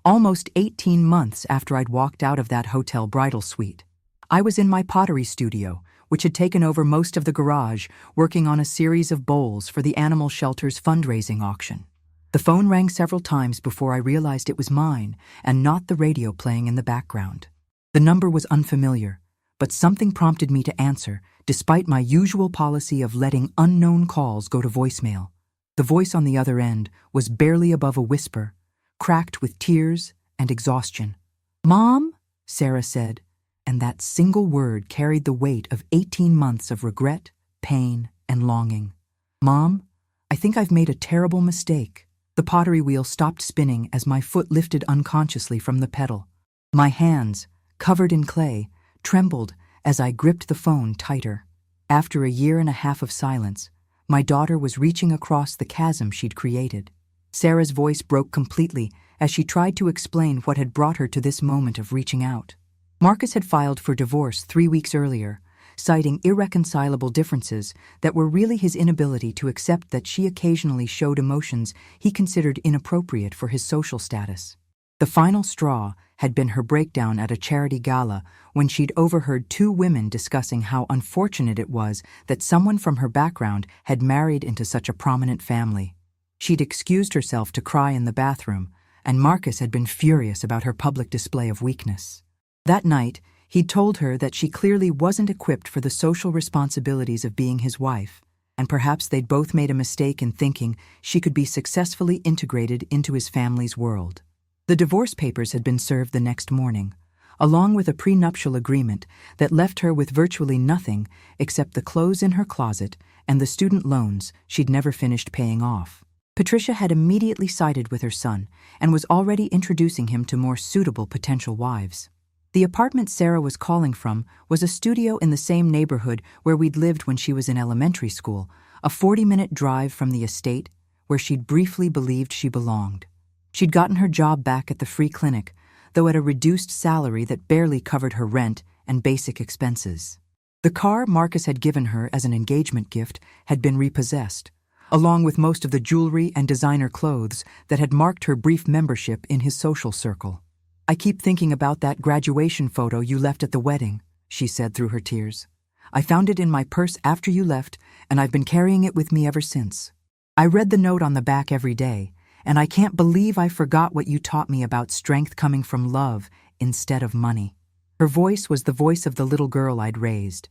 almost 18 months after I'd walked out of that hotel bridal suite. I was in my pottery studio, which had taken over most of the garage, working on a series of bowls for the animal shelter's fundraising auction. The phone rang several times before I realized it was mine and not the radio playing in the background. The number was unfamiliar, but something prompted me to answer, despite my usual policy of letting unknown calls go to voicemail. The voice on the other end was barely above a whisper, cracked with tears and exhaustion. "Mom?" Sarah said, and that single word carried the weight of 18 months of regret, pain, and longing. "Mom, I think I've made a terrible mistake." The pottery wheel stopped spinning as my foot lifted unconsciously from the pedal. My hands, covered in clay, trembled as I gripped the phone tighter. After a year and a half of silence, my daughter was reaching across the chasm she'd created. Sarah's voice broke completely as she tried to explain what had brought her to this moment of reaching out. Marcus had filed for divorce 3 weeks earlier, citing irreconcilable differences that were really his inability to accept that she occasionally showed emotions he considered inappropriate for his social status. The final straw had been her breakdown at a charity gala when she'd overheard 2 women discussing how unfortunate it was that someone from her background had married into such a prominent family. She'd excused herself to cry in the bathroom, and Marcus had been furious about her public display of weakness. That night, He'd told her that she clearly wasn't equipped for the social responsibilities of being his wife, and perhaps they'd both made a mistake in thinking she could be successfully integrated into his family's world. The divorce papers had been served the next morning, along with a prenuptial agreement that left her with virtually nothing except the clothes in her closet and the student loans she'd never finished paying off. Patricia had immediately sided with her son and was already introducing him to more suitable potential wives. The apartment Sarah was calling from was a studio in the same neighborhood where we'd lived when she was in elementary school, a 40-minute drive from the estate where she'd briefly believed she belonged. She'd gotten her job back at the free clinic, though at a reduced salary that barely covered her rent and basic expenses. The car Marcus had given her as an engagement gift had been repossessed, along with most of the jewelry and designer clothes that had marked her brief membership in his social circle. "I keep thinking about that graduation photo you left at the wedding," she said through her tears. "I found it in my purse after you left, and I've been carrying it with me ever since. I read the note on the back every day, and I can't believe I forgot what you taught me about strength coming from love instead of money." Her voice was the voice of the little girl I'd raised,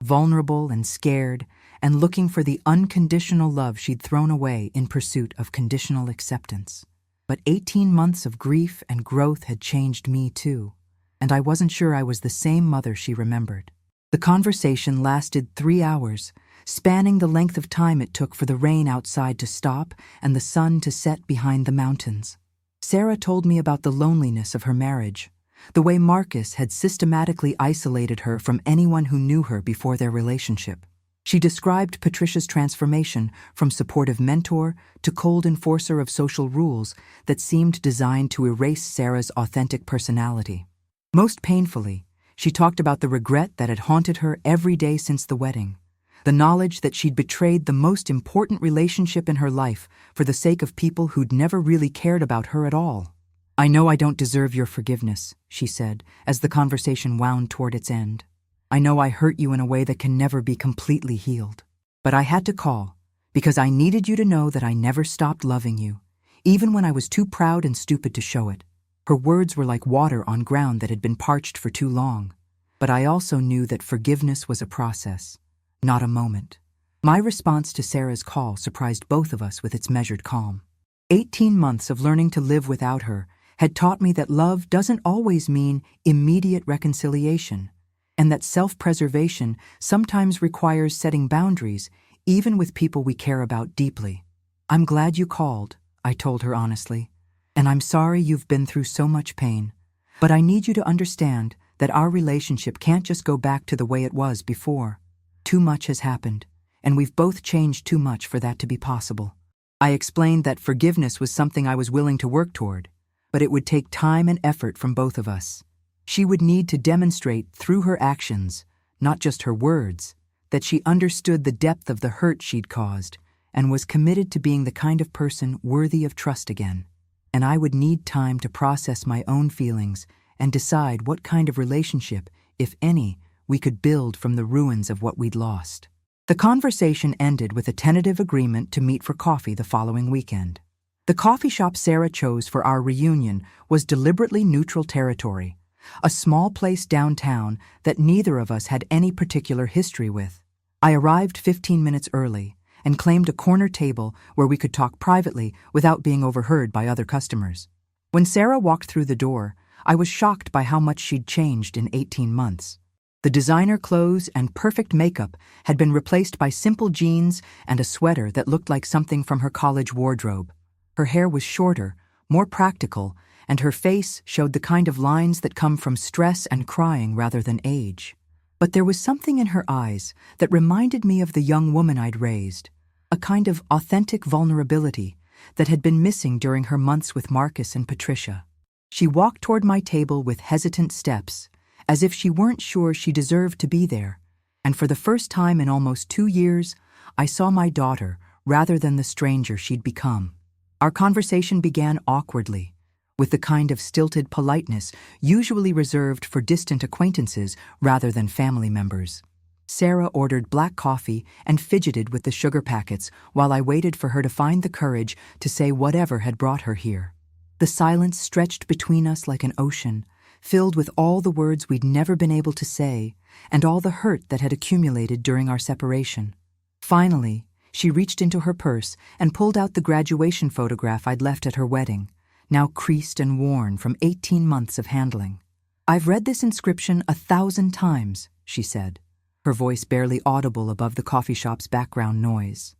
vulnerable and scared, and looking for the unconditional love she'd thrown away in pursuit of conditional acceptance. But 18 months of grief and growth had changed me too, and I wasn't sure I was the same mother she remembered. The conversation lasted 3 hours, spanning the length of time it took for the rain outside to stop and the sun to set behind the mountains. Sarah told me about the loneliness of her marriage, the way Marcus had systematically isolated her from anyone who knew her before their relationship. She described Patricia's transformation from supportive mentor to cold enforcer of social rules that seemed designed to erase Sarah's authentic personality. Most painfully, she talked about the regret that had haunted her every day since the wedding, the knowledge that she'd betrayed the most important relationship in her life for the sake of people who'd never really cared about her at all. "I know I don't deserve your forgiveness," she said, as the conversation wound toward its end. "I know I hurt you in a way that can never be completely healed. But I had to call, because I needed you to know that I never stopped loving you, even when I was too proud and stupid to show it." Her words were like water on ground that had been parched for too long. But I also knew that forgiveness was a process, not a moment. My response to Sarah's call surprised both of us with its measured calm. 18 months of learning to live without her had taught me that love doesn't always mean immediate reconciliation, and that self-preservation sometimes requires setting boundaries, even with people we care about deeply. "I'm glad you called," I told her honestly, "and I'm sorry you've been through so much pain. But I need you to understand that our relationship can't just go back to the way it was before. Too much has happened, and we've both changed too much for that to be possible." I explained that forgiveness was something I was willing to work toward, but it would take time and effort from both of us. She would need to demonstrate through her actions, not just her words, that she understood the depth of the hurt she'd caused and was committed to being the kind of person worthy of trust again. And I would need time to process my own feelings and decide what kind of relationship, if any, we could build from the ruins of what we'd lost. The conversation ended with a tentative agreement to meet for coffee the following weekend. The coffee shop Sarah chose for our reunion was deliberately neutral territory, a small place downtown that neither of us had any particular history with. I arrived 15 minutes early and claimed a corner table where we could talk privately without being overheard by other customers. When Sarah walked through the door, I was shocked by how much she'd changed in 18 months. The designer clothes and perfect makeup had been replaced by simple jeans and a sweater that looked like something from her college wardrobe. Her hair was shorter, more practical, and her face showed the kind of lines that come from stress and crying rather than age. But there was something in her eyes that reminded me of the young woman I'd raised, a kind of authentic vulnerability that had been missing during her months with Marcus and Patricia. She walked toward my table with hesitant steps, as if she weren't sure she deserved to be there, and for the first time in almost 2 years, I saw my daughter rather than the stranger she'd become. Our conversation began awkwardly, with the kind of stilted politeness usually reserved for distant acquaintances rather than family members. Sarah ordered black coffee and fidgeted with the sugar packets while I waited for her to find the courage to say whatever had brought her here. The silence stretched between us like an ocean, filled with all the words we'd never been able to say and all the hurt that had accumulated during our separation. Finally, she reached into her purse and pulled out the graduation photograph I'd left at her wedding, now creased and worn from 18 months of handling. "I've read this inscription 1,000 times," she said, her voice barely audible above the coffee shop's background noise.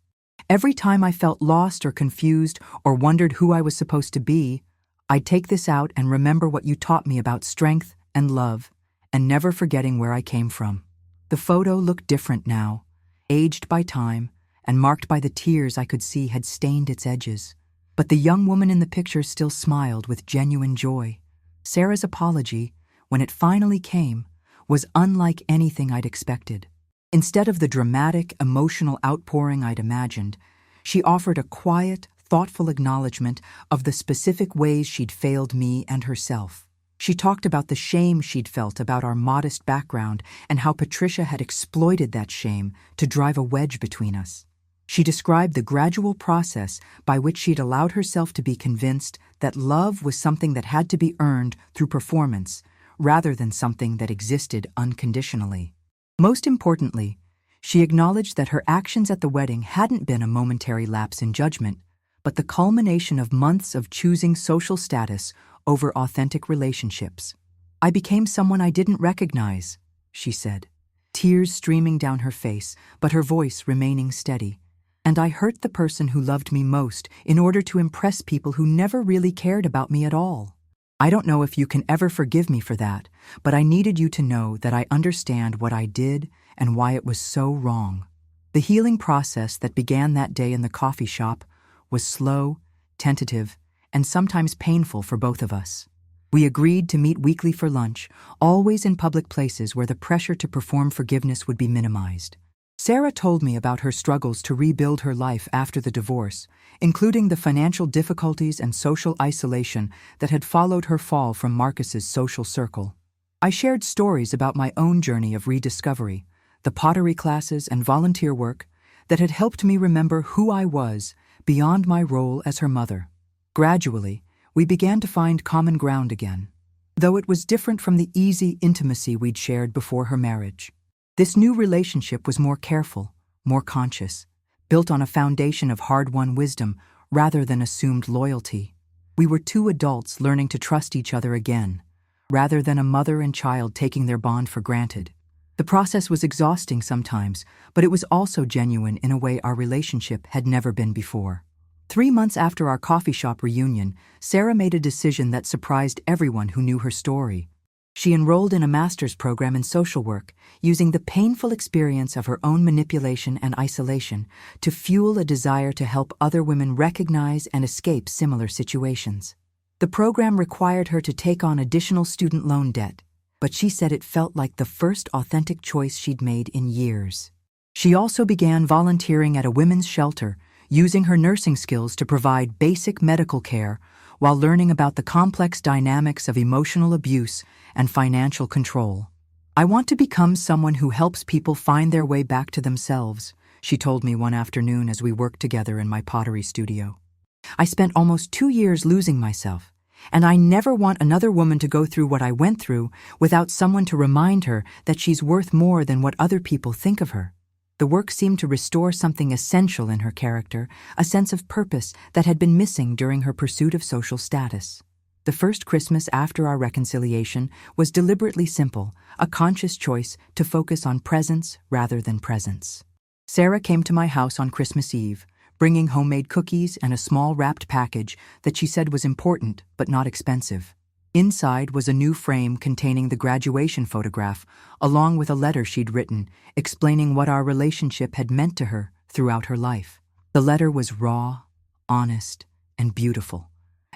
"Every time I felt lost or confused or wondered who I was supposed to be, I'd take this out and remember what you taught me about strength and love, and never forgetting where I came from." The photo looked different now, aged by time and marked by the tears I could see had stained its edges. But the young woman in the picture still smiled with genuine joy. Sarah's apology, when it finally came, was unlike anything I'd expected. Instead of the dramatic, emotional outpouring I'd imagined, she offered a quiet, thoughtful acknowledgement of the specific ways she'd failed me and herself. She talked about the shame she'd felt about our modest background and how Patricia had exploited that shame to drive a wedge between us. She described the gradual process by which she'd allowed herself to be convinced that love was something that had to be earned through performance, rather than something that existed unconditionally. Most importantly, she acknowledged that her actions at the wedding hadn't been a momentary lapse in judgment, but the culmination of months of choosing social status over authentic relationships. "I became someone I didn't recognize," she said, tears streaming down her face, but her voice remaining steady. "And I hurt the person who loved me most in order to impress people who never really cared about me at all. I don't know if you can ever forgive me for that, but I needed you to know that I understand what I did and why it was so wrong." The healing process that began that day in the coffee shop was slow, tentative, and sometimes painful for both of us. We agreed to meet weekly for lunch, always in public places where the pressure to perform forgiveness would be minimized. Sarah told me about her struggles to rebuild her life after the divorce, including the financial difficulties and social isolation that had followed her fall from Marcus's social circle. I shared stories about my own journey of rediscovery, the pottery classes and volunteer work that had helped me remember who I was beyond my role as her mother. Gradually, we began to find common ground again, though it was different from the easy intimacy we'd shared before her marriage. This new relationship was more careful, more conscious, built on a foundation of hard-won wisdom rather than assumed loyalty. We were two adults learning to trust each other again, rather than a mother and child taking their bond for granted. The process was exhausting sometimes, but it was also genuine in a way our relationship had never been before. 3 months after our coffee shop reunion, Sarah made a decision that surprised everyone who knew her story. She enrolled in a master's program in social work, using the painful experience of her own manipulation and isolation to fuel a desire to help other women recognize and escape similar situations. The program required her to take on additional student loan debt, but she said it felt like the first authentic choice she'd made in years. She also began volunteering at a women's shelter, using her nursing skills to provide basic medical care while learning about the complex dynamics of emotional abuse and financial control. "I want to become someone who helps people find their way back to themselves," she told me one afternoon as we worked together in my pottery studio. "I spent almost 2 years losing myself, and I never want another woman to go through what I went through without someone to remind her that she's worth more than what other people think of her." The work seemed to restore something essential in her character, a sense of purpose that had been missing during her pursuit of social status. The first Christmas after our reconciliation was deliberately simple, a conscious choice to focus on presence rather than presence. Sarah came to my house on Christmas Eve, bringing homemade cookies and a small wrapped package that she said was important but not expensive. Inside was a new frame containing the graduation photograph, along with a letter she'd written, explaining what our relationship had meant to her throughout her life. The letter was raw, honest, and beautiful,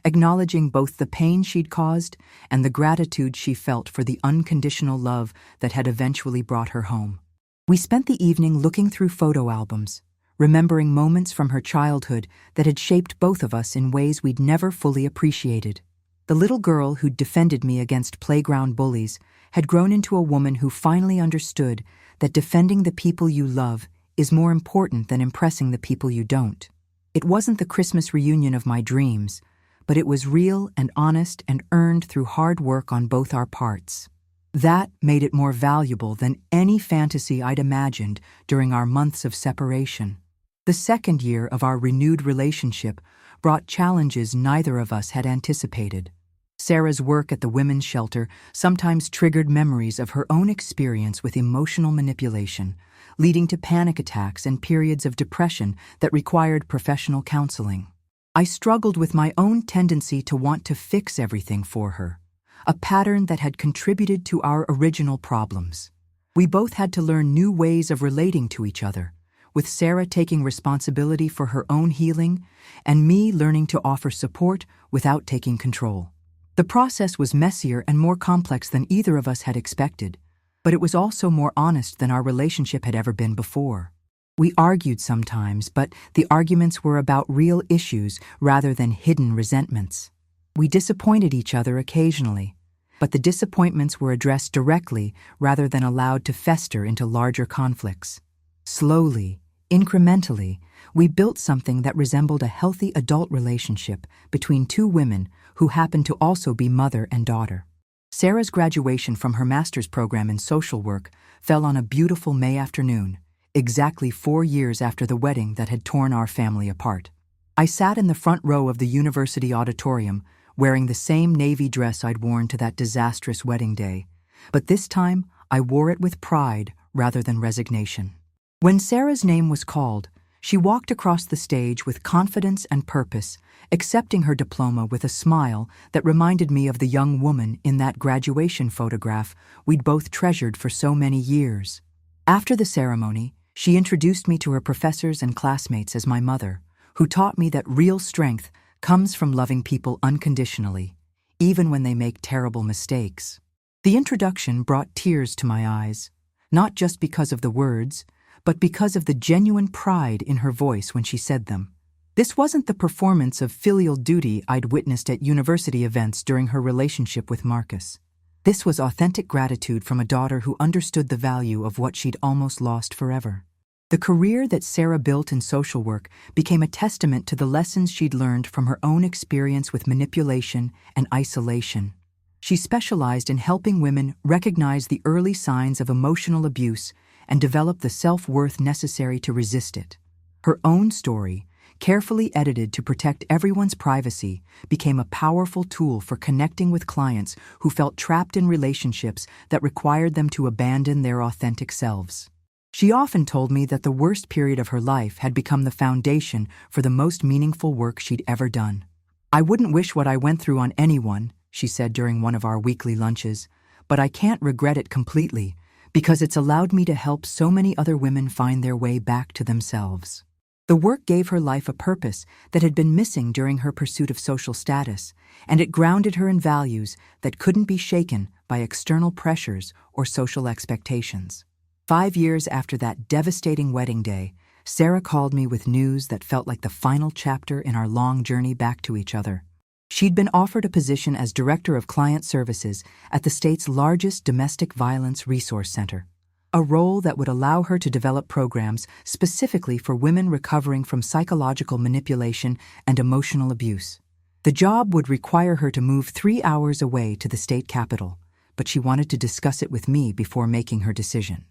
acknowledging both the pain she'd caused and the gratitude she felt for the unconditional love that had eventually brought her home. We spent the evening looking through photo albums, remembering moments from her childhood that had shaped both of us in ways we'd never fully appreciated. The little girl who'd defended me against playground bullies had grown into a woman who finally understood that defending the people you love is more important than impressing the people you don't. It wasn't the Christmas reunion of my dreams, but it was real and honest and earned through hard work on both our parts. That made it more valuable than any fantasy I'd imagined during our months of separation. The second year of our renewed relationship brought challenges neither of us had anticipated. Sarah's work at the women's shelter sometimes triggered memories of her own experience with emotional manipulation, leading to panic attacks and periods of depression that required professional counseling. I struggled with my own tendency to want to fix everything for her, a pattern that had contributed to our original problems. We both had to learn new ways of relating to each other, with Sarah taking responsibility for her own healing and me learning to offer support without taking control. The process was messier and more complex than either of us had expected, but it was also more honest than our relationship had ever been before. We argued sometimes, but the arguments were about real issues rather than hidden resentments. We disappointed each other occasionally, but the disappointments were addressed directly rather than allowed to fester into larger conflicts. Slowly, incrementally, we built something that resembled a healthy adult relationship between two women who happened to also be mother and daughter. Sarah's graduation from her master's program in social work fell on a beautiful May afternoon, exactly 4 years after the wedding that had torn our family apart. I sat in the front row of the university auditorium, wearing the same navy dress I'd worn to that disastrous wedding day, but this time I wore it with pride rather than resignation. When Sarah's name was called, she walked across the stage with confidence and purpose, accepting her diploma with a smile that reminded me of the young woman in that graduation photograph we'd both treasured for so many years. After the ceremony, she introduced me to her professors and classmates as my mother, who taught me that real strength comes from loving people unconditionally, even when they make terrible mistakes. The introduction brought tears to my eyes, not just because of the words, but because of the genuine pride in her voice when she said them. This wasn't the performance of filial duty I'd witnessed at university events during her relationship with Marcus. This was authentic gratitude from a daughter who understood the value of what she'd almost lost forever. The career that Sarah built in social work became a testament to the lessons she'd learned from her own experience with manipulation and isolation. She specialized in helping women recognize the early signs of emotional abuse and develop the self-worth necessary to resist it. Her own story, carefully edited to protect everyone's privacy, became a powerful tool for connecting with clients who felt trapped in relationships that required them to abandon their authentic selves. She often told me that the worst period of her life had become the foundation for the most meaningful work she'd ever done. "I wouldn't wish what I went through on anyone," she said during one of our weekly lunches, "but I can't regret it completely, because it's allowed me to help so many other women find their way back to themselves." The work gave her life a purpose that had been missing during her pursuit of social status, and it grounded her in values that couldn't be shaken by external pressures or social expectations. 5 years after that devastating wedding day, Sarah called me with news that felt like the final chapter in our long journey back to each other. She'd been offered a position as Director of Client Services at the state's largest domestic violence resource center, a role that would allow her to develop programs specifically for women recovering from psychological manipulation and emotional abuse. The job would require her to move 3 hours away to the state capital, but she wanted to discuss it with me before making her decision.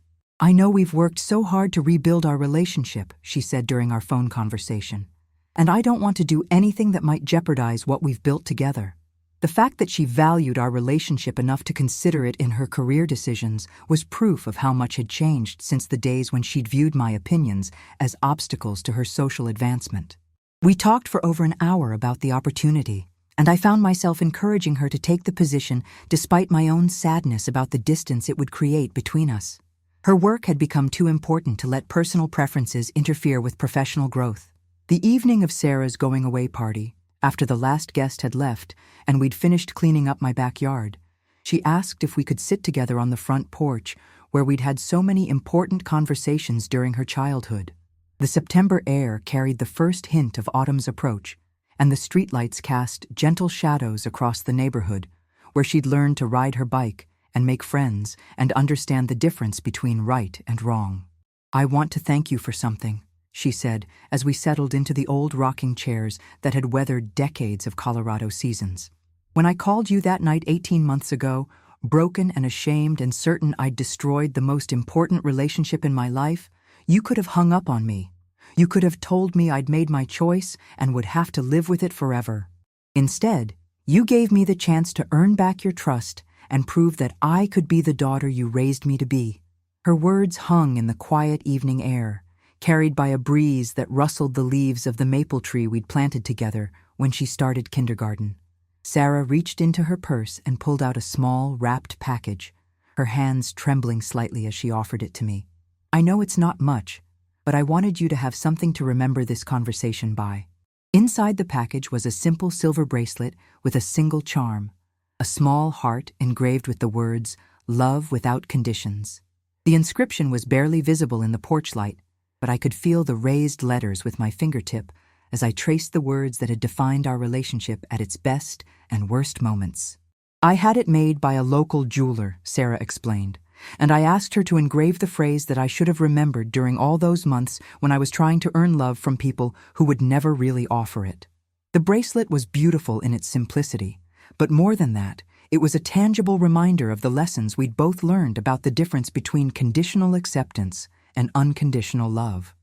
"I know we've worked so hard to rebuild our relationship," she said during our phone conversation, "and I don't want to do anything that might jeopardize what we've built together." The fact that she valued our relationship enough to consider it in her career decisions was proof of how much had changed since the days when she'd viewed my opinions as obstacles to her social advancement. We talked for over an hour about the opportunity, and I found myself encouraging her to take the position despite my own sadness about the distance it would create between us. Her work had become too important to let personal preferences interfere with professional growth. The evening of Sarah's going-away party, after the last guest had left and we'd finished cleaning up my backyard, she asked if we could sit together on the front porch where we'd had so many important conversations during her childhood. The September air carried the first hint of autumn's approach, and the streetlights cast gentle shadows across the neighborhood, where she'd learned to ride her bike and make friends and understand the difference between right and wrong. "I want to thank you for something," she said as we settled into the old rocking chairs that had weathered decades of Colorado seasons. When I called you that night 18 months ago, broken and ashamed and certain I'd destroyed the most important relationship in my life, you could have hung up on me. You could have told me I'd made my choice and would have to live with it forever. Instead, you gave me the chance to earn back your trust and prove that I could be the daughter you raised me to be. Her words hung in the quiet evening air, carried by a breeze that rustled the leaves of the maple tree we'd planted together when she started kindergarten. Sarah reached into her purse and pulled out a small, wrapped package, her hands trembling slightly as she offered it to me. I know it's not much, but I wanted you to have something to remember this conversation by. Inside the package was a simple silver bracelet with a single charm, a small heart engraved with the words, "Love without conditions." The inscription was barely visible in the porch light, but I could feel the raised letters with my fingertip as I traced the words that had defined our relationship at its best and worst moments. I had it made by a local jeweler, Sarah explained, and I asked her to engrave the phrase that I should have remembered during all those months when I was trying to earn love from people who would never really offer it. The bracelet was beautiful in its simplicity, but more than that, it was a tangible reminder of the lessons we'd both learned about the difference between conditional acceptance and unconditional love.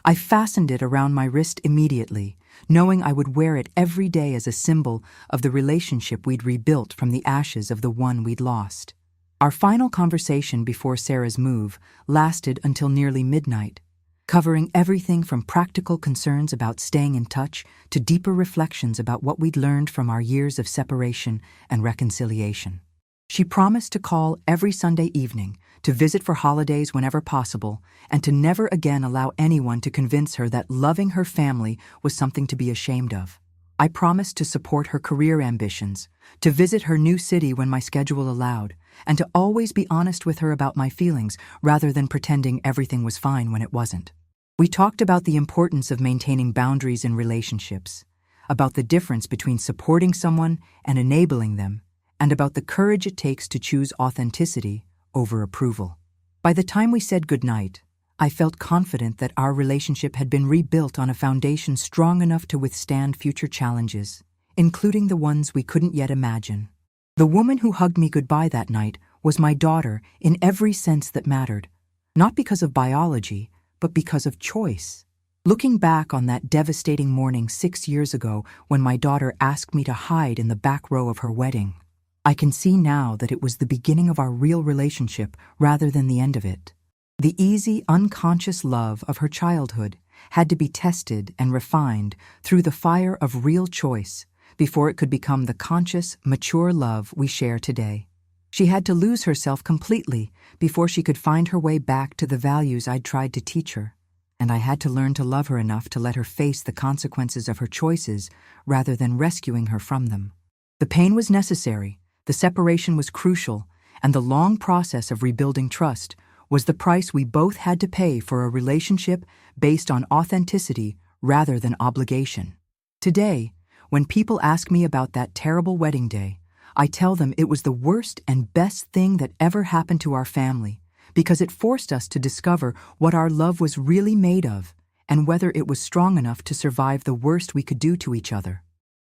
I fastened it around my wrist immediately, knowing I would wear it every day as a symbol of the relationship we'd rebuilt from the ashes of the one we'd lost. Our final conversation before Sarah's move lasted until nearly midnight, covering everything from practical concerns about staying in touch to deeper reflections about what we'd learned from our years of separation and reconciliation. She promised to call every Sunday evening, to visit for holidays whenever possible, and to never again allow anyone to convince her that loving her family was something to be ashamed of. I promised to support her career ambitions, to visit her new city when my schedule allowed, and to always be honest with her about my feelings rather than pretending everything was fine when it wasn't. We talked about the importance of maintaining boundaries in relationships, about the difference between supporting someone and enabling them, and about the courage it takes to choose authenticity over approval. By the time we said goodnight, I felt confident that our relationship had been rebuilt on a foundation strong enough to withstand future challenges, including the ones we couldn't yet imagine. The woman who hugged me goodbye that night was my daughter in every sense that mattered, not because of biology, but because of choice. Looking back on that devastating morning 6 years ago when my daughter asked me to hide in the back row of her wedding, I can see now that it was the beginning of our real relationship rather than the end of it. The easy, unconscious love of her childhood had to be tested and refined through the fire of real choice before it could become the conscious, mature love we share today. She had to lose herself completely before she could find her way back to the values I'd tried to teach her, and I had to learn to love her enough to let her face the consequences of her choices rather than rescuing her from them. The pain was necessary. The separation was crucial, and the long process of rebuilding trust was the price we both had to pay for a relationship based on authenticity rather than obligation. Today, when people ask me about that terrible wedding day, I tell them it was the worst and best thing that ever happened to our family because it forced us to discover what our love was really made of and whether it was strong enough to survive the worst we could do to each other.